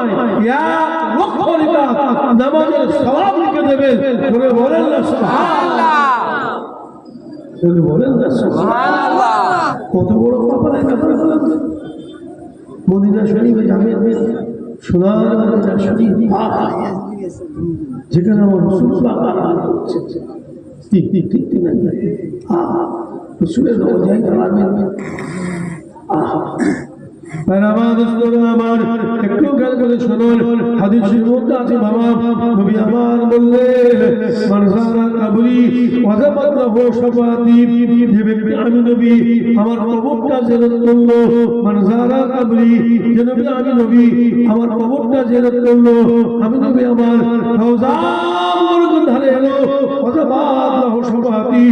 1 লক্ষ রিকাত নামাজের সওয়াব লিখে দেবেন। বলে বলেন না সুবহানাল্লাহ, বলে বলেন না সুবহানাল্লাহ। কত বড় ব্যাপার এটা! মদিনা শরীফে যাবেন, সোনার মদিনা শরীফ যেখানে আমার রসুল্লাহ করছে, ঠিক রসুলের রোজায় দাঁড়াবেন, আমার একটু খেয়াল করে শুনুন, হাদিসের মধ্যে আছে বাবা, নবী আমার বললেন মান যারা কবরি ওয়াজাবাত লাহু শাফাআতি, যে ব্যক্তি আমি নবী আমার কবরটা জিয়ারত করলো, মান যারা কবরি, যে নবী আমি নবী আমার কবরটা জিয়ারত করলো, আমি নবী আমার রওজা মুবারকের ধারে এলো, ওয়াজাবাত লাহু শাফাআতি,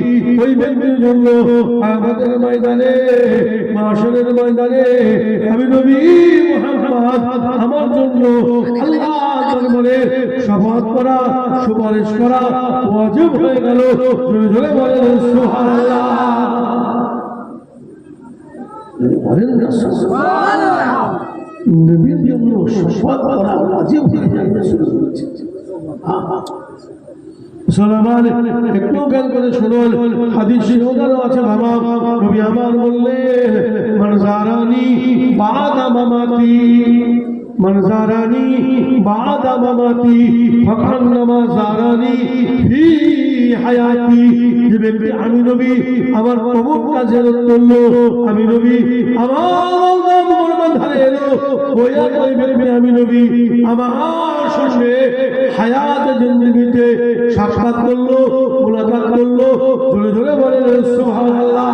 ওই ব্যক্তির জন্য কিয়ামতের ময়দানে, মাহশরের ময়দানে আমি নবী মুহাম্মদ আমার জন্য আল্লাহ দরবারে শাফাআত করা, সুপারিশ করা ওয়াজিব হয়ে গেল। জোরে জোরে বলেন সুবহানাল্লাহ। বলেন না সুবহানাল্লাহ। নবীর জন্য শাফাআত করা ওয়াজিব হয়ে গেল। মুসলমান একটু জ্ঞান করে শুনুন, হাদিসে ওখানে আছে বাবা, নবী আমার বললেন মান যারানি বাদা মামাতি, মান যারানি বাদা মামাতি ফাকান্নামা যারানি ফি হায়াতি, যে ব্যক্তি আমি নবী আমার কবরটা জিয়ারত করলো, আমি নবী আমার কবরের ধারে এলো, ওই ব্যক্তি আমি নবী আমার সঙ্গে হায়াতে জিন্দেগিতে সাক্ষাৎ করলো, মুলাকাত করলো। জোরে জোরে বলেন সুবহানাল্লাহ।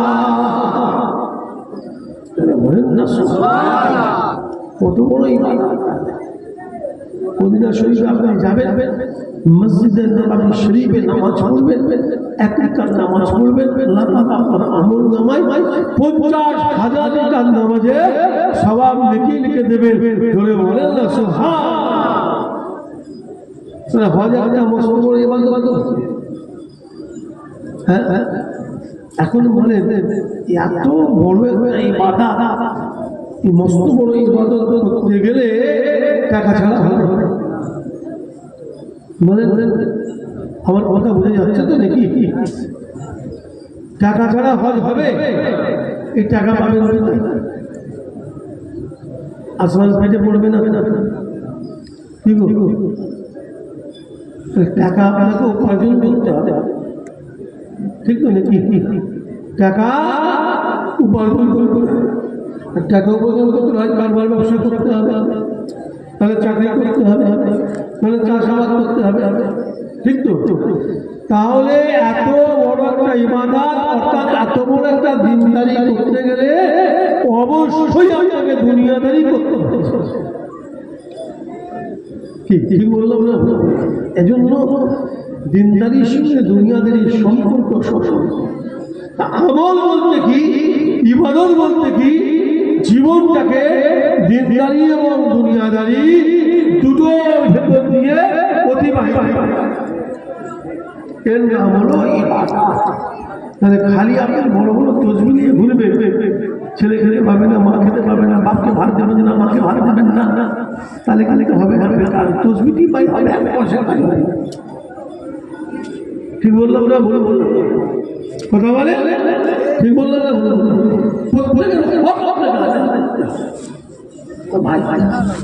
বলেন না সুবহানাল্লাহ। কত বড় ইবাদত। মদিনা শরীফে আপনি যাবেন, মসজিদে নববী শরীফে নামাজ পড়বেন, এক রাকাত নামাজ পড়বেন, আল্লাহ তাআলা আপনার আমল নামায় 50,000 রাকাত নামাজে সওয়াব নেকি লিখে দেবেন। জোরে বলেন না সুবহানাল্লাহ। হজ একটা মস্ত বড় ইবাদত। হ্যাঁ, এখন বলেন এত বড় একটা ইবাদত, এই মস্ত বড় ইবাদত করতে গেলে টাকা ছাড়া হবে না। বলেন আমার কথা বোঝা যাচ্ছে তো নাকি? টাকা ছাড়া হজ হবে? এই টাকা পাবেন আসমান পেটে পড়বে না, কি গো? টাকা আপনাকে উপার্জন করতে হবে, ঠিক তো নাকি? টাকা উপার্জন করতে হবে, টাকা উপার্জন করতে হয় কারবার ব্যবসা করতে হবে, তাহলে চাকরি করতে হবে, তাহলে চাষাবাদ করতে হবে, ঠিক তো? তাহলে এত বড় একটা ইবাদত, অর্থাৎ এত বড় একটা দিনদারি করতে গেলে অবশ্যই আপনাকে দুনিয়াদারি করতে হবে। ঠিক বললাম না? এজন্য দিনদারির সঙ্গে দুনিয়াদারির সম্পর্ক সবসময়। আমল বলতে কি, ইবাদত বলতে কি, জীবনটাকে দিনদারি এবং দুনিয়াদারি দুটোর ভেতর দিয়ে অতিবাহিত করা, এর নাম হলো ইবাদত। মানে খালি আপনি বড় বড় তসবিহ নিয়ে ঘুরবে, ছেলে খেলে পাবে না, মা খেতে পাবে না, বাপকে ভাত দেবেন না, মাকে ভাত দেবেন না, তাহলে খালিকে হবে আর তসবিহটি পাই হবে পয়সা পাই। ঠিক বললাম না? বললাম কথা বলে ঠিক বললাম না?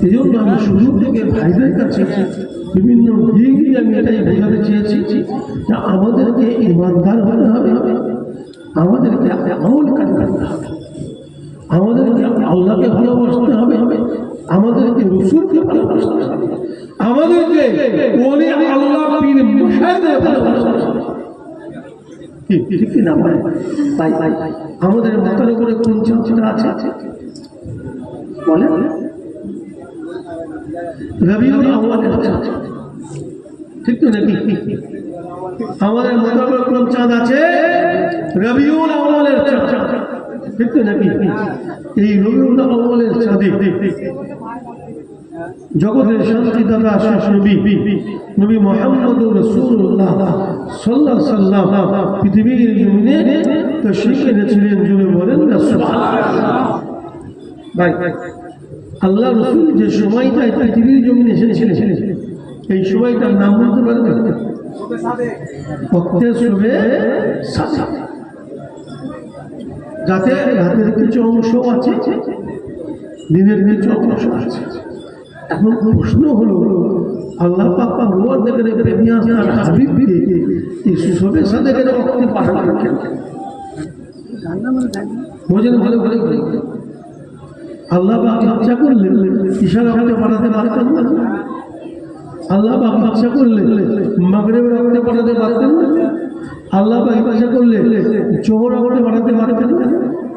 এই জন্য আমি শুরু থেকে ভাইদের কাছে বিভিন্ন দিক দিয়ে আমি এটাই বোঝাতে চেয়েছি যে আমাদেরকে ইমানদার হতে হবে, আমাদেরকে আমল করতে হবে, আমাদেরকে আল্লাহকে ভালোবাসতে হবে, আমাদেরকে রাসূলকে ভালোবাসতে হবে, আমাদেরকে ওলি আল্লাহ পীর মুর্শিদদের ভালোবাসতে হবে। ঠিক না ভাই? তাই আমাদের মাথার উপরে কোন চিন্তা আছে বলে? রবিউল আউয়ালের চাঁদ, ঠিক তো নাকি? আমাদের মাথার উপরে কোন চাঁদ আছে? রবিউল আউয়ালের চাঁদ, ঠিক তো নাকি? এই রবিউল আউয়ালের চাঁদে জগতের শান্তিদাতা শেষ নবী মুহাম্মদুর রাসূলুল্লাহ সাল্লাল্লাহু আলাইহি ওয়াসাল্লাম পৃথিবীর জমিনে তাশরীফ এনেছিলেন। জোরে বলেন না সুবহানাল্লাহ। ভাই আল্লাহ রাসূল যে সময়টা পৃথিবীর জমিনে এসেছিলেন এই সময়টার নাম বলতে পারবেন? ওয়াক্তে শুবে সাদা। যাতে রাতের কিছু অংশ আছে, দিনের কিছু অংশ আছে। এখন প্রশ্ন হলো আল্লাহ পাক রোজ দেখে প্রেমিয়া আর হাবিবকে এই শুবে সাদা কেন ওয়াক্তে পাঠালেন? কেন বোঝেন ভালো করে? আল্লাহ পাক ইচ্ছা করলে ইশারা করে পাঠাতে পারতেন না। আল্লাহ পাক ইচ্ছা করলে মাগরিবের রাতে পাঠাতে পারতেন না। আল্লাহ পাক ইচ্ছা করলে জোহর রাতে পাঠাতে পারতেন না।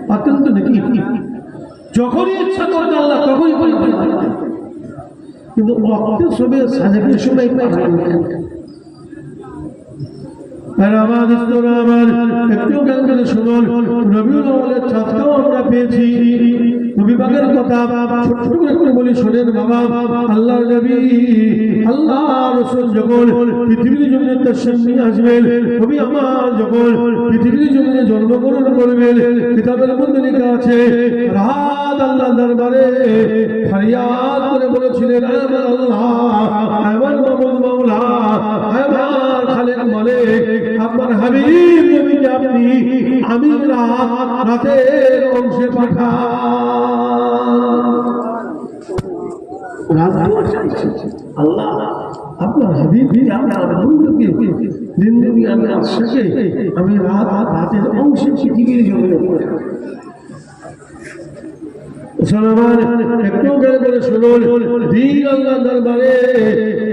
পারতেন তো নাকি? যখনই ইচ্ছা করতেন আল্লাহ তখনই পাঠাতে পারতেন, কিন্তু ওয়াক্তের সময় সাজেকের সময় পাঠাতেন না। আমার একটু জ্ঞান করে শুনুন, রবিউল আউয়ালের চাঁদটাও আমরা পেয়েছি। নবী পাকের কথা ছোট্ট করে বলি শোনেন বাবা। আল্লাহর নবী আল্লাহ রাসূল যখন পৃথিবীর জমিনে তাশরীফ নিয়ে আসবেন, নবী আমার যখন পৃথিবীর জমিনে জন্মগ্রহণ করবেন, কিতাবের মধ্যে লেখা আছে রাত আল্লাহ দরবারে ফরিয়াদ করে বলেছিলেন, আমার আল্লাহ, আমার মাবুদ মাওলা, আমার খালেক মালিক, আপনার হাবিব নবীকে আপনি আমি রাতের অংশে আল্লাহ আপনার হাবিবকে আপনার বন্ধুকে দিন দুনিয়ার আশাকে আমি রাতের অংশে পৃথিবীর জমিনে একটু করে শুনুন, দিন আল্লাহ দরবারে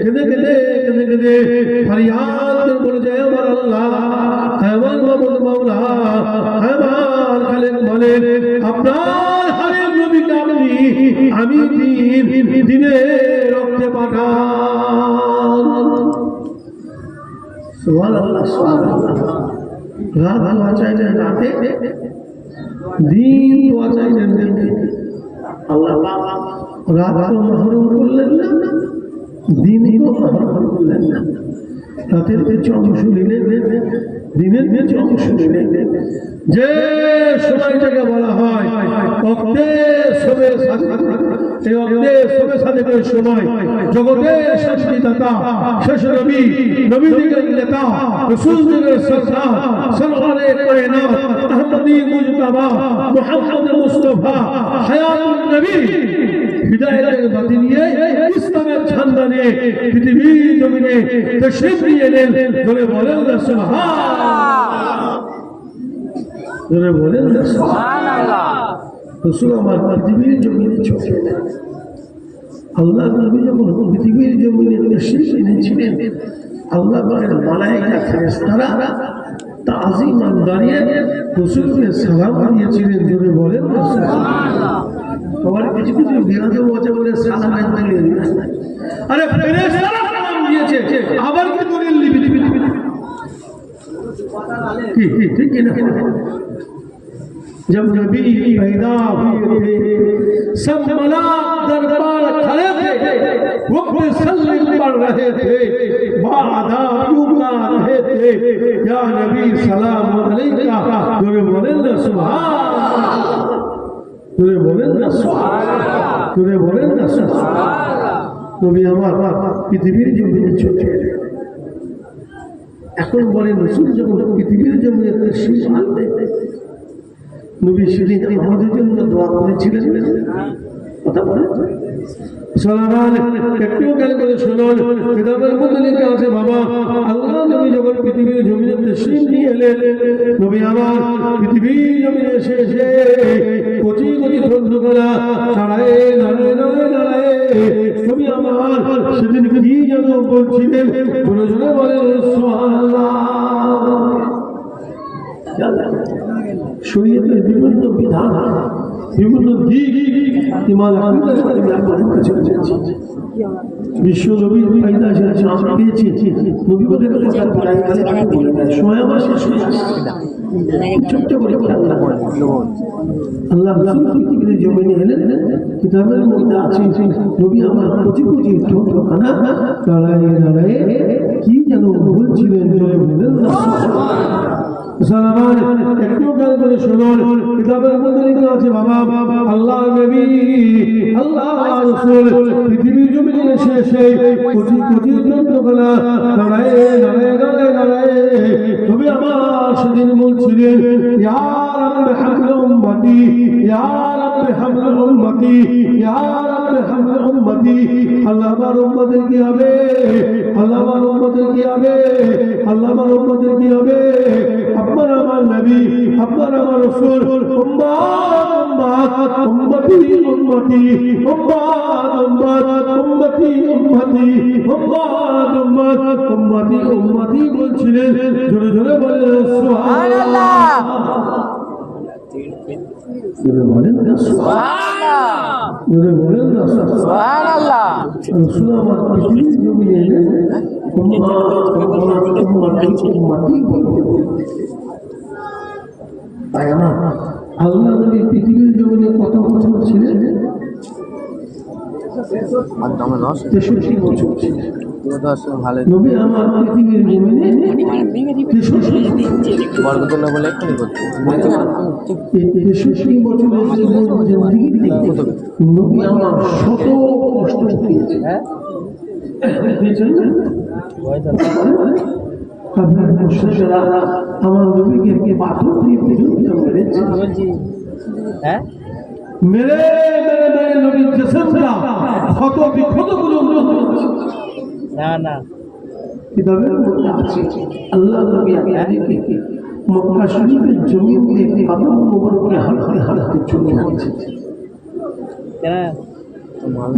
কেঁদে কেঁদে কেঁদে কেঁদে ফরিয়াদ করে যায়, আমার আল্লাহ, আমার মাবুদ মাওলা, আমার খালেক মালিক, আপনার হাবিব নবীকে আপনি আমি দিনে রক্তে পাঠান। সুবহানাল্লাহ, সুবহানাল্লাহ। রাত দোয়া চাইলেন রাতে, দিন দোয়া চাইলেন দিনে। আল্লাহ রাত মাহরুম করলেন না, দিনই মাহরুম করলেন না। রাতের কিছু অংশ নিলেন, দিনের কিছু অংশ নিলেন। যে সময়টাকে বলা হয় ওয়াক্তের সময় সাদেক, এই ওয়াক্তের সময় সাদেকের সময় জগতের শান্তিদাতা শেষ নবী, নবীদের নেতা, রাসূলদের সরদার, সরওয়ারে কায়নাত, আহমদী মুজতাবা, মুহাম্মদ মুস্তাফা, হায়াতুন নবী, হিদায়াতের বাতি নিয়ে, ইসলামের ঝান্ডা নিয়ে পৃথিবীর জমিনে তাশরীফ নিয়ে এলেন। বলে বলেন না সুবহানাল্লাহ, ধরে বলেন না সুবহানাল্লাহ। রাসূল আমার পৃথিবীর জমিনে চলে এলেন। আল্লাহ নবী যখন পৃথিবীর জমিনে তাশরীফ এনেছিলেন, আল্লাহ পাকের মালায়েকা ফেরেশতারা তাজিমান দাঁড়িয়ে রাসূলকে সালাম দিয়েছিলেন। ধরে বলেন না সুবহানাল্লাহ। আবার কিছু কিছু বিরাজে বসে বলে সালাম দিলেন, আরে ফেরেশতারা সালাম দিয়েছে, আবার কি দলিল নিবি? ঠিক কিনা? जब नबी पैदा हुए थे सब मलाक दरबार खड़े थे, वक्त सल्लम पढ़ रहे थे, बादा युगा रहे थे, या नबी सलाम अलैका। जोरे बोलें ना सुभान अल्लाह, जोरे बोलें ना सुभान अल्लाह, जोरे बोलें ना सुभान अल्लाह। नबी हमारा पृथ्वीर जमीने चले गए। এখন বলেন রাসূল যখন পৃথিবীর জমিনে তাশরীফ আনলেন, নবী সেদিন আমাদের জন্য দোয়া করেছিলেন। কথা বলেন একটু জ্ঞান করে শুনুন, কিতাবের মধ্যে লেখা আছে বাবা, আল্লাহ নবী যখন পৃথিবীর জমিনে তাশরীফ নিয়ে এলেন, নবী আমার পৃথিবীর জমিনে এসে কচি কচি ধন্দুকরা দাঁড়ায় দাঁড়ায় দাঁড়ায় দাঁড়ায় নবী আমার সেদিন কি যেন বলছিলেন, জোরে জোরে বলেন সুবহানাল্লাহ। শরীয়তের বিভিন্ন বিধান, বিভিন্ন দিক ইমান আকিদার সাথে আপনাদের কাছে বলেছি। বিশ্ব নবীর পয়দাশের চাঁদ পেয়েছি, নবী বলে কথা প্রায় বলে দেয়, সময় আমার শেষ হয়ে আসছে। ছোট্ট করে আল্লাহ পৃথিবীর জমিনে এলেন, কিতাবের মধ্যে আছে নবী আমার কচি কচি ঠোঁটখানা দাঁড়ায় দাঁড়ায় কি যেন বলছিলেন, জোরে বলেন না মুসলমান একটু জ্ঞান করে শুনুন, কিতাবের মধ্যে লেখা আছে বাবা, আল্লাহ নবী আল্লাহ রাসূল পৃথিবীর জমিনে এসে কচি কচি ঠোঁটখানা দাঁড়ায় দাঁড়ায় দাঁড়ায় দাঁড়ায় নবী আমার সেদিন বলছিলেন, ইয়া রাব্বি হাবিল উম্মতি, ইয়া রাব্বি হামল উম্মতি, ইয়া রাব্বি হামল উম্মতি। আল্লাহ আমার উম্মতের কি হবে, আল্লাহ আমার উম্মতের কি হবে, আল্লাহ আমার উম্মতের কি হবে। আপনার আমার নবী, আপনার আমার রাসূল, উম্মত উম্মত উম্মতি উম্মতি, উম্মত উম্মত উম্মতি উম্মতি, উম্মত উম্মত উম্মতি উম্মতি বলছিলেন। জোরে জোরে বলেন সুবহানাল্লাহ, জোরে বলেন না সুবহানাল্লাহ, জোরে বলেন না সুবহানাল্লাহ। রাসূল আমার পৃথিবীর জমিনে উম্মত উম্মত উম্মতি উম্মতি তাই আমার আল্লাহ নবী পৃথিবীর জমিনে কত বছর ছিলেন? 63 বছর ছিলেন। নবী আমার পৃথিবীর জমিনে 63 বছরের জিন্দেগিতে নবী আমার শত কষ্ট পেয়েছেন। আপনার মুশরিকরা আমার নবীকে পাথর দিয়ে বিরুদ্ধ করেছে, মেরে মেরে মেরে নবীর জিসমটা ক্ষত বিক্ষতগুলো না না কিতাবের মধ্যে আছে। আল্লাহ নবী আমাদেরকে মক্কা শরীফের জমিন দিয়ে কদম মোবারকে হাঁটতে হাঁটতে চলে যাচ্ছে।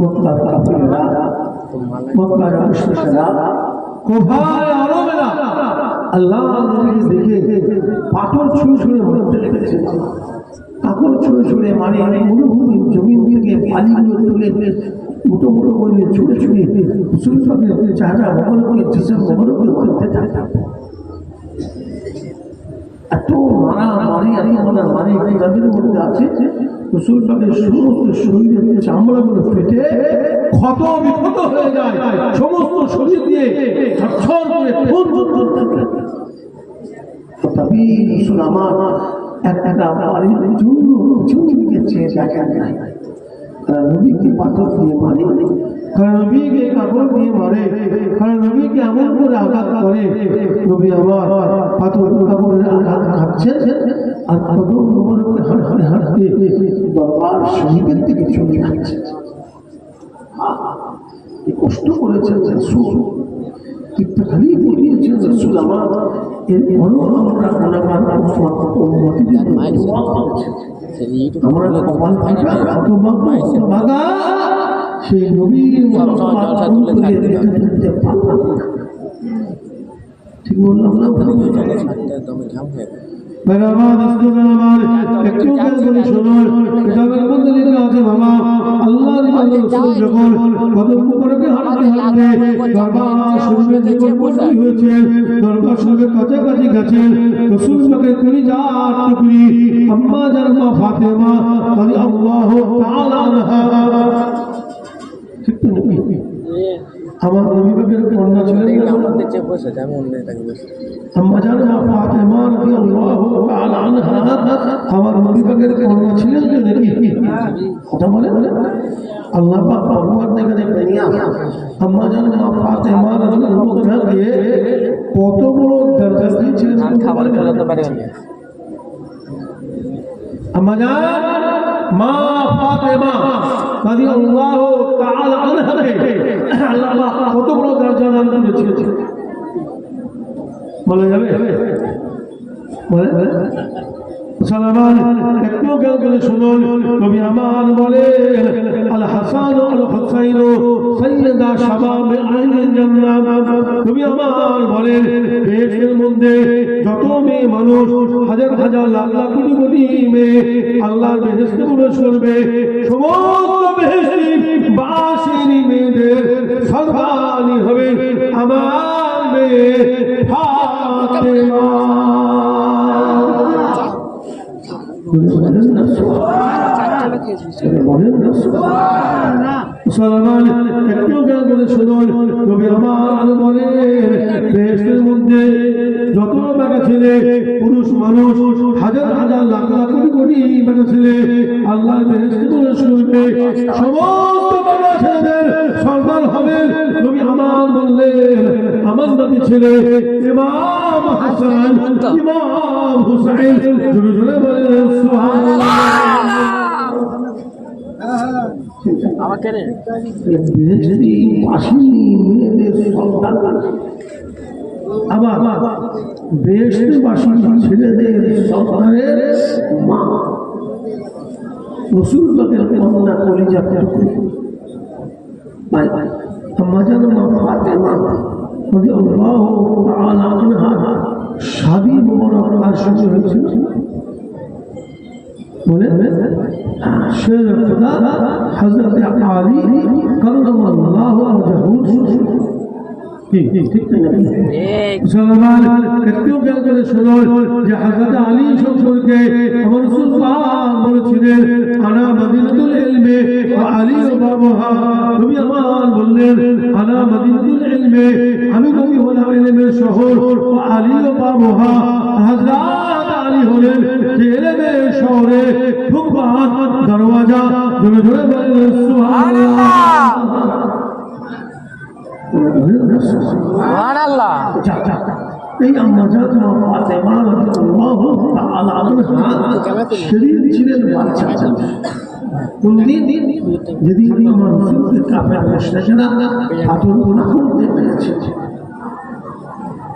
মক্কার কাফিররা, মক্কার মুশরিকরা, কোভায় আরবেরা আল্লাহ নবীকে দেখে পাথর ছুঁড়ে ছুঁড়ে মারতে লেগেছে। পাথর ছুঁড়ে ছুঁড়ে মারে মরুভূমির জমিন থেকে বালিগুলো তুলে মুঠো মুঠো করে ছুঁড়ে ছুঁড়ে রাসূল পাকের চেহারা মোবারকে জিসম মোবারকে মারতে থাকে। এত মারামারি এত মারামারি কিতাবের মধ্যে আছে। রাসূল পাকের সমস্ত শরীরের চামড়াগুলো ফেটে ক্ষত বিক্ষত হয়ে যায়, সমস্ত শরীর দিয়ে ঝরঝর করে খুন ঝরঝর থাকে। তথাপি রাসূল আমার একটা বাড়ির জন্য পিছনদিকে চেয়ে দেখেন নাই। নবীকে পাথর দিয়ে মারে, নবীকে কাপড় দিয়ে মারে, নবীকে এমন করে আঘাত করে নবী আমার পাথর কাপড়ের আঘাত খাচ্ছেন আর কদম মোবারকে হাঁটতে হাঁটতে দরবার শরীফের দিকে চলে যাচ্ছে। কষ্ট করেছেন রাসূল, কি তাকলীফ দিয়েছেন রাসূল আমার। এরপরও আমরা গুনাহগার উম্মতদের আমরা কপাল ফাটা হতভাগা সেই নবীর ঠিক বললাম না? একটু করে শুনুন, কিতাবের মধ্যে লেখা আছে বাবা আল্লাহর রাসূল যখন কদম মোবারকে হাঁটতে হাঁটতে দরবার শরীফের নিকটবর্তী হয়েছে, দরবার শরীফের কাছাকাছি গেছেন, রাসূল পাকের কলিজার টুকরি আম্মা জান মা ফাতেমা রাদিয়াল্লাহু তাআলা আনহা, ঠিক তো নাকি? আমার নবী পাকের কন্যা ছিলেন আম্মা জান মা ফাতেমা রাদিয়াল্লাহু তাআলা আনহা, আমার নবী পাকের কন্যা ছিলেন যে নাকি? কথা বলে আল্লাহ পাক ভগবান থেকে দেখেন আম্মা জান মা ফাতেমা রাদিয়াল্লাহু তাআলাকে কত বড় দরজা দিয়েছিলেন। আম্মা জান মা ফাতেমা রাদিয়াল্লাহু তাআলা আনহাকে আল্লাহ কত বড় দরজা দান করেছিলেন বলা যাবে? বলে মুসলমান একটু জ্ঞান করে শুনুন, নবী আমার বলে আল হাসান আল হুসাইন সাইয়্যিদা শাবাবে আহলিল জান্নাহ। নবী আমার বলেন বেহেশতের মধ্যে যত মেয়ে মানুষ, হাজার হাজার লাখ লাখ কোটি কোটি মেয়ে আল্লাহর বেহেশতে প্রবেশ করবে, সমস্ত বেহেশতি বাসিনী মেয়েদের সর্দানি হবে আমার মেয়ে ফাতেমা। মুসলমান একটু জ্ঞান করে শুনুন, নবী আমার বলে বেহেশতের মধ্যে যত বেটা ছেলে পুরুষ মানুষ, হাজার হাজার লাখ লাখ কোটি কোটি বেটা ছেলে আল্লাহর বেহেশতে প্রবেশ করবে, সমস্ত বেটা ছেলেদের সর্দার হবে নবী আমার বললেন আমার নবী ছেলে ইমাম হাসান ইমাম হুসাইন। জোরে জোরে বলেন সুবহানাল্লাহ। আমাকে রে বেহেশতি বাসিনী মেয়েদের সন্তান, আবার বেহেশতি বাসিনী ছেলেদের সন্তানের মা, রসুল পাকের কন্যা কলিজা টুকরি ভাই আম্মা জানো মা ফাতেমা রাদিয়াল্লাহু তাআলা আনহা শাদী মোবারক কার সঙ্গে হয়েছিল বলে শের খুদা হযরত আলী কাররামাল্লাহু ওয়াজহু ঠিক না মুসলমান একটু খেয়াল করে শোনো যে হযরত আলী সম্পর্কে আমার রাসূল পাক বলেছিলেন আনা মদিনাতুল ইলমে ওয়া আলী বাবুহা, নবী আমার বললেন আনা মদিনাতুল ইলমে, আমি নবী হলাম ইলমের শহর, ওয়া আলী বাবুহা, হযরত আলী হলেন ইলমের শহরে ঢুকবার দরওয়াজা। জোরে জোরে বলেন সুবহানাল্লাহ। সুবহানাল্লাহ। এই আম্মা জান মা ফাতেমা রাদিয়াল্লাহু তাআলা আনহা শরীর ছিলেন বাচ্চা। কোন দিন যেদিন আমার রাসূলকে কাফের মুশরিকরা পাথর করতে পেরেছে,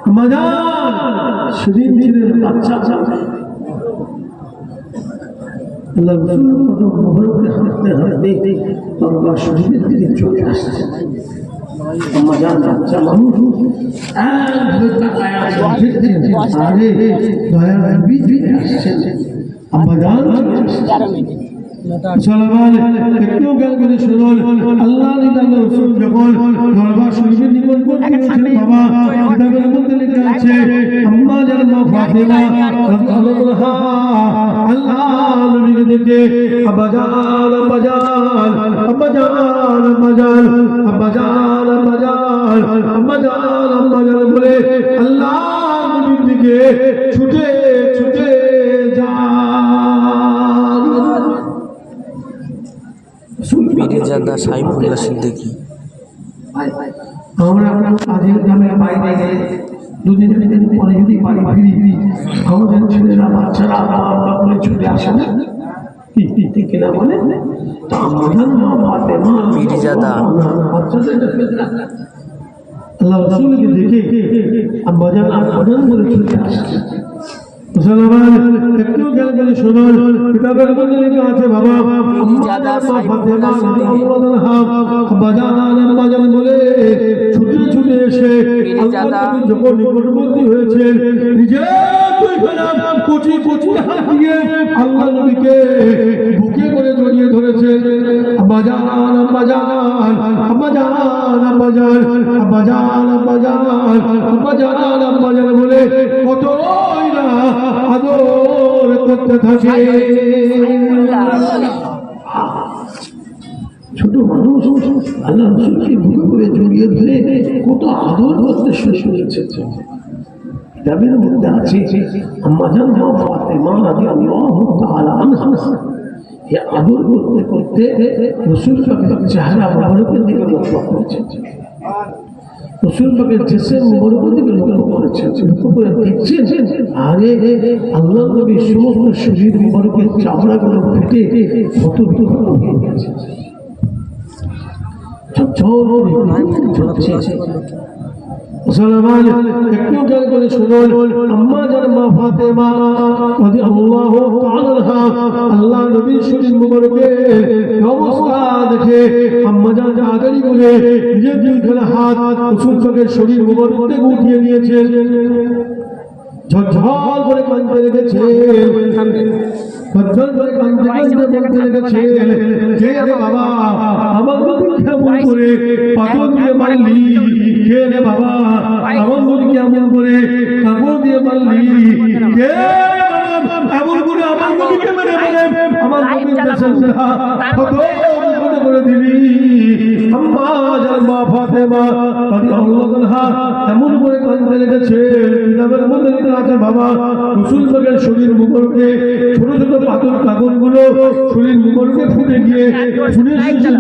আম্মা জান শরীর ছিলেন বাচ্চা। আল্লাহ রাসূল কত মুবারককে হাঁটতে হাঁটতে আল্লাহ শরীরের দিকে চলে আসছে। আম্মা জান বাচ্চা মানুষ আম্মা জান মুসলমান একটু জ্ঞান করে শুনুন, আল্লাহ রাসূল যখন দরবার শরীফের নিকটবর্তী হয়েছেন, বাবা কিতাবের মধ্যে লেখা আছে আম্মা জান মা ফাতেমা রাদিয়াল্লাহু আনহা আল্লাহ নবীকে দেখে আব্বা জান আব্বা জান আব্বা জান আব্বা জান আব্বা জান আব্বা জান আব্বা জান আব্বা জান বলে আল্লাহ নবীর দিকে ছুটে ছুটে পীরজাদা সাইফুল্লাহ সিদ্দিকী। আমরা আজের গ্রামের বাইরে গেলে দুদিন তিন পরে যদি বাড়ি ফিরি, আমাদের ছেলেরা বাচ্চারা বাবা বলে ছুটে আসে না, ঠিক কিনা বলে? তা আমাদের মা ফাতেমা পীরজাদা বাচ্চাদের আল্লাহ রাসূলকে দেখে আম্মা জান আম্মা বলে ছুটে আসছে। মুসলমান একটু জ্ঞান করে শুনুন, কিতাবের মধ্যে লেখা আছে বাবা পীরজাদা সাইফুল্লাহ সিদ্দিকী আব্বা জান আম্মা জান বলে ছুটে ছুটে এসে পীরজাদা যখন নিকটবর্তী হয়েছে নিজে কচি কচি হাত দিয়ে আল্লাহ নবীকে বুকে করে জড়িয়ে ধরেছে। আব্বা জান আম্মা জান আব্বা জান আম্মা জান আব্বা জান আম্মা জান আব্বা জান আম্মা জান বলে কতই না আদর করতে থাকে। ছোট মানুষ আল্লাহ রাসূলকে বুকে করে জড়িয়ে ধরে কত আদর করতে শুরু করেছে। কিতাবের মধ্যে আছে আম্মা জান মা ফাতেমা রাদিয়াল্লাহু তাআলা আনহা এ আদর করতে করতে রাসূল পাকের চেহারা মুবারকের দিকে লক্ষ্য করেছেন, রাসূল পাকের জিসম মুবারকের দিকে লক্ষ্য করেছেন। লক্ষ্য করে দেখছেন আরে আল্লাহ নবীর সমস্ত শরীর মুবারকের চামড়াগুলো ফেটে কত বিকল হয়ে গেছে, মুসলমান একটু জ্ঞান করে শুনুন, আম্মা জান মা ফাতেমা রাদিয়াল্লাহু তাআলা আনহা আল্লাহ নবীর শরীর মুবারকের অবস্থা দেখে আম্মা জান আদারি করে নিজের দুইখানা হাত রাসূল পাকের শরীর মুবারক থেকে উঠিয়ে নিয়েছেন, ঝরঝর করে কাঁদতে লেগেছে, ঝরঝর করে কাঁদতে কাঁদতে বলতে লেগেছে কে রে বাবা আমার নবী কেমন করে পাথর দিয়ে মারলি, কে রে বাবা আমার নবী কেমন করে কাপড় দিয়ে মারলি, কে এমন করে আমার নবীকে মেরে মেরে আমার নবীর দেশটা কত করে দিলি। আম্মা জান মা ফাতেমা রাদিয়াল্লাহু আনহা এমন করে কাঁদতে লেগেছে, কিতাবের মধ্যে লেখা আছে বাবা রাসূল পাকের শরীর মুবারকে ছোট ছোট পাথর কাপড়গুলো শরীর মুখে ফুটে গিয়ে শুনে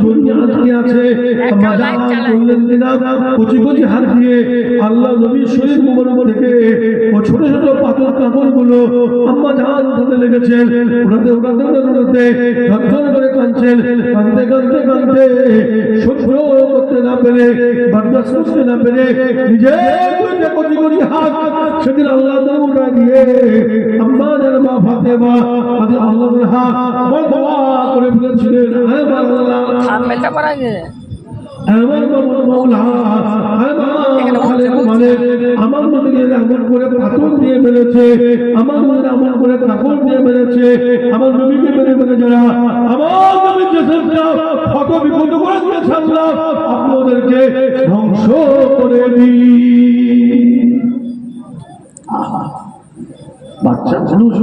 জড়িয়ে আটকে আছে। আম্মা জান বললেন কিনা কচি কচি হাত দিয়ে আল্লাহ নবীর শরীর মুবারক থেকে ও ছোট ছোট পাথর কাপড়গুলো আম্মা জান ধরে লেগেছেন। উড়াতে উড়াতে উড়াতে ঝরঝর করে কাঁদছেন। কাঁদতে কাঁদতে কাঁদতে সহ্য করতে না পেরে বরদাস্ত করতে না পেরে নিজে কচি কচি হাত সেদিন আল্লাহ দরবারে দিয়ে আম্মা জান মা ফাতেমা রাদিয়াল্লাহু আনহা দোয়া করে বলেছিলেন, হে আল্লাহ থাম্বনেলটা করা আছে আমার মাওলা আমার নবীকে এমন করে পাথর দিয়ে মেরেছে, আমার নবীকে এমন করে কাপড় দিয়ে মেরেছে, আমার নবীকে মেরে মেরে যারা আমার নবীর জিসমটা ক্ষত বিক্ষত করে দিয়েছে আল্লাহ আপনাদেরকে ধ্বংস করে দিই। বাচ্চা মানুষ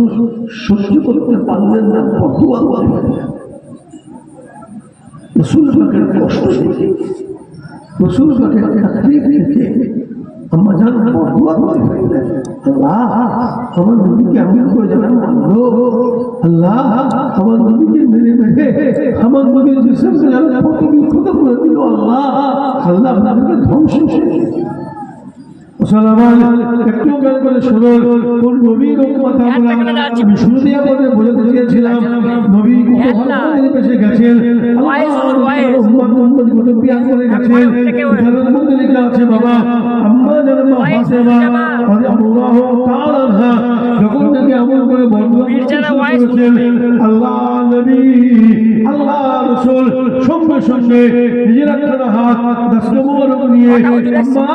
সহ্য করতে পারলেন না, ফতোয়া করলেন। রসুল পাকের কষ্ট দেখে, রসুল পাকের তাকলীফ দেখে আম্মা জান ফতোয়া করে ফেললেন, আল্লাহ আমার নবীকে এমন করে যারা মানলো, আল্লাহ আমার নবীকে মেরে মেরে আমার নবীর জিসমকে যারা ক্ষত বিক্ষত করে দিল, আল্লাহ আল্লাহ আপনাকে ধ্বংস করে দিল। মুসলমান একটু জ্ঞান করে শুনুন, কোন নবীর কথা বলা আমি শুরুতে আপনাদের বোঝাতে চেয়েছিলাম। নবী কত ভালো পেশে গেছেন, উম্মত কত পিয়ার করে গেছেন। এখানের মধ্যে লেখা আছে বাবা আম্মা জান মা ফাতেমা রাদিয়াল্লাহু তাআলা আনহা যখন থেকে আমল করে বর্ণনা করেছেন, আল্লাহ নবী আল্লাহ রাসূল সঙ্গে সঙ্গে নিজের একটা হাত দস্ত মোবারক নিয়ে আম্মা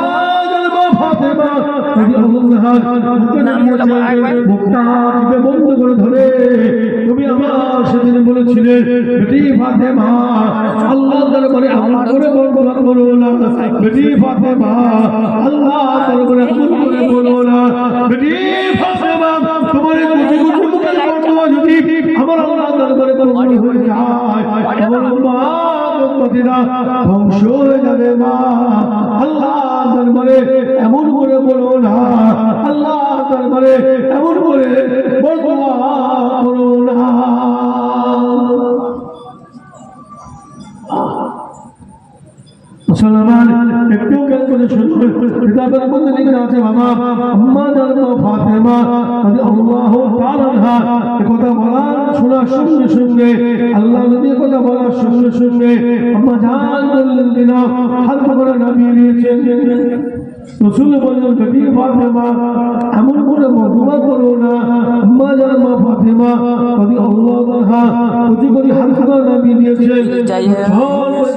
ফাতেমা রাদিয়াল্লাহু আনহা মুখটাকে বন্ধ করে ধরে তুমি আমার সেদিন বলেছিলেন, বেটি ফাতেমা আল্লাহর দরবারে আমল করে বর্ণনা করো না, বেটি ফাতেমা আল্লাহর দরবারে আমল করে বলো না, বেটি ফাতেমা তোমার কোটি কোটি মুখের বর্ণনা যদি আমার আল্লাহর দরবারে বর্ণনা হয়ে যায় আমার উম্মতিরা ধ্বংস হয়ে যাবে। মা আল্লাহর দরবারে এমন করে বলো না, আল্লাহর দরবারে এমন করে বর্ণনা করো না। মুসলমান একটু জ্ঞান করে শুনুন, কিতাবের মধ্যে লেখা আছে বাবা আম্মা জান মা ফাতেমা রাদিয়াল্লাহু তাআলা আনহা কথা বলার শোনার সঙ্গে সঙ্গে আল্লাহ নবীর কথা বলার সঙ্গে সঙ্গে আম্মা জান বললেন কিনা হাত করে নামিয়ে নিয়েছেন। রাসূল বললেন, বেটি ফাতেমা এমন করে বদুয়া করো না, আম্মা জান মা ফাতেমা রাদিয়াল্লাহু আনহা কচি কচি হাত করে নামিয়ে নিয়েছেন।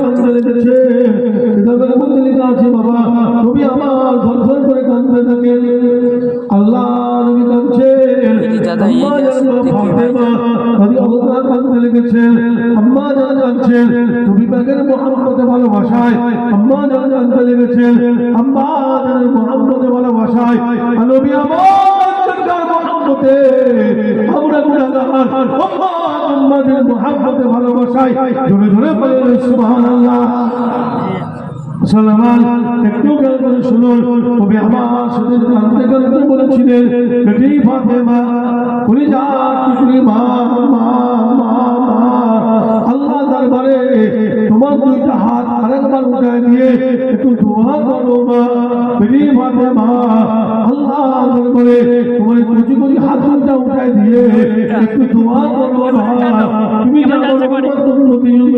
কাঁদতে লেগেছে। কিতাবের মধ্যে লেখা আছে বাবা নবী আমার ধরধর করে কাঁদতে থাকেন। আল্লাহ নবী কাঁদছেন, আম্মা জান মা ফাতেমা রাদিয়াল্লাহু আনহা কাঁদতে লেগেছেন। আম্মা জান কাঁদছেন, নবী পাকের মুহাম্মদের ভালোবাসায় আম্মা জান কাঁদতে লেগেছেন। আম্মা জানের মুহাম্মদের ভালোবাসায় নবী আমার মুহাম্মদে আমরা গুনাহগার, মুহাম্মদের মুহাম্মদের ভালোবাসায় জোরে জোরে বলেন সুবহানাল্লাহ। মুসলমান একটু জ্ঞান করে শুনুন, তবে আমার সাথে কাঁদতে কাঁদতে বলেছিলেন, বেটি ফাতেমা কলিজা টুকরি মা মা মা আল্লাহ দরবারে তোমার দুইটা হাত আরেকবার উঠায় দিয়ে একটু দোয়া করো মা। বেটি ফাতেমা আল্লাহ দরবারে তোমার কচি কচি হাত দুইটা উঠায় দিয়ে একটু দোয়া করো মা। তুমি জানো উন্নতির জন্য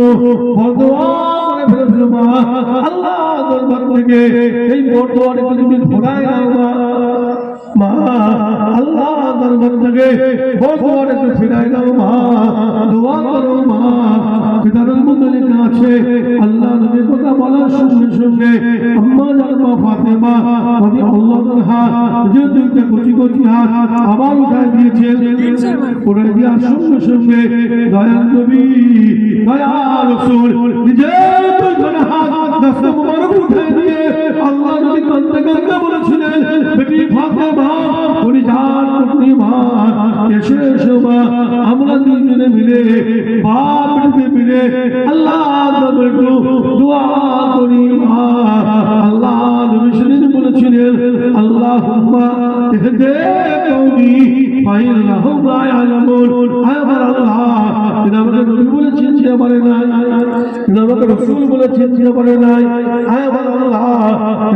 বদোয়া করে ফেলেছিল মা, আল্লাহ দরবার থেকে এই বর্তমানে তুমি ঘোরায় নাও মা। মা আল্লাহ দরবার থেকে বর্তমানে একটু ফিরায় নাও মা, দোয়া করো মা। কিতাবের মধ্যে লেখা আছে আল্লাহ নবীর কথা বলার সঙ্গে সঙ্গে আম্মা জান মা ফাতেমা রাদিয়াল্লাহু আনহা যে দুইটা কচি কচি হাত আবার উঠায় দিয়েছেন। উঠে দেওয়ার সঙ্গে সঙ্গে দয়াল নবী দয়াল রাসূল নিজের দুইটা হাত দস্ত মোবারক উঠায় দিয়ে আল্লাহ নবী কাঁদতে কাঁদতে বলেছিলেন, বেটি ফাতেমা কলিজার টুকরি মা এসে এসো মা, আমরা দুজনে মিলে বাপ বেটি মিলে আল্লাহ দরবারে দোয়া করি মা। আল্লাহ নবী সেদিন বলেছিলেন, আল্লাহুম্মা ইহদি কওমি ফাইন্নাহুম লা ইয়ালামুন। আল্লাহ পারে নাই, আমাকে রসুল বলে চিনতে পারে নাই। আল্লাহ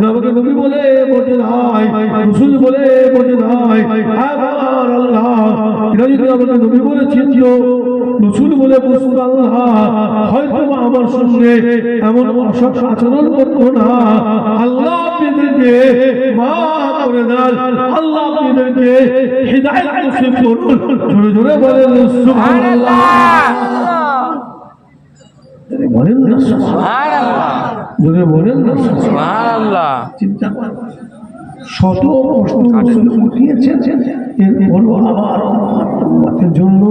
আমাকে নবী বলে বোঝে নাই, রসুল বলে বোঝে নাই। আল্লাহ এরা যদি আমাকে নবী বলে চিনত, রসুল বলে বুঝত, আল্লাহ হয়তো আমার সঙ্গে এমন অসৎ আচরণ করতো না। আল্লাহ আপনাদেরকে মাফ করে দেন, আল্লাহ আপনাদেরকে হিদায়াত নসিব করুন। জোরে জোরে বলেন সুবহানাল্লাহ। বলেন না সুবহানাল্লাহ, জোরে বলেন না সুবহানাল্লাহ। চিন্তা করেন, শত প্রশ্ন উঠিয়েছেন, এরপর আবার উম্মতের জন্য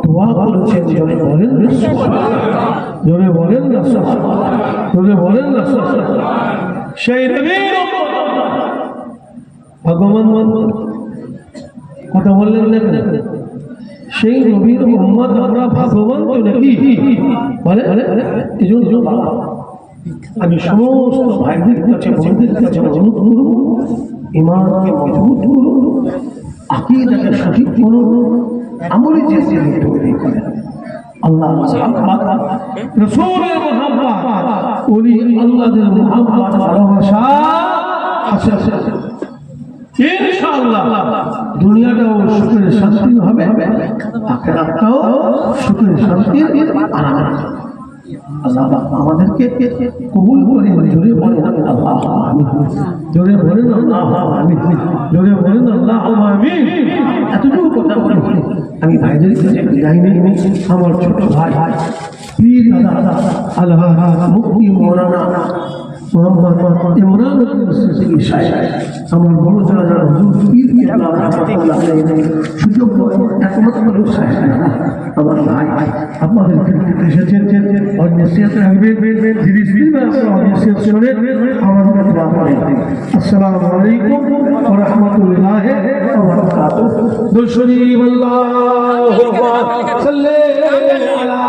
দোয়া করেছেন। জোরে বলেন না সুবহানাল্লাহ, জোরে বলেন না সুবহানাল্লাহ, জোরে বলেন না সুবহানাল্লাহ। সেই নবীর ভগবান কথা বললেন না, সেই নবীর উম্মত আমরা ভাগ্যবান তো নাকি? বলে এজন্য আমি সমস্ত ভাইদের কাছে বোনদের কাছে অনুরোধ করব, ঈমানকে মজবুত করুন, আকীদাকে সঠিক করুন, আমলে যে তৈরি করেন। আল্লাহ রাসূলের মুহাব্বত, উনি আল্লাহর মুহাব্বত ভালোবাসা আছে ইনশাআল্লাহ। দুনিয়াটাও সুখের শান্তি হবে, আখিরাতটাও সুখের শান্তির আরাম। আল্লাহ আমাদেরকে কবুল করে। জোরে বলেন আল্লাহ আমিন, জোরে বলেন আল্লাহ আমিন, জোরে বলেন আল্লাহ আমিন। এতটুকু কথা বলে আমি ভাইদের কাছে বিদায় নেই। আমার ছোট ভাই পীর দাদা আল্লাহ মুফতি মাওলানা মোহাম্মদ ইমরান সিদ্দিকী সাহেব, আমার বড় জানা হুজুর পীর কেবলা রাহমাতুল্লাহ আলাইহি সুযোগ একমাত্র সাহেব আমার ভাই আপনাদের কাছে এসেছেন। और नसीहत राखবেন, ধীরে ধীরে আপনারা নসিহত শুনে আমাদের দোয়া করেন। আসসালামু আলাইকুম ওয়া রাহমাতুল্লাহি ওয়া বারাকাতুহু। দুশরি আল্লাহুম্মা সাল্লি আলা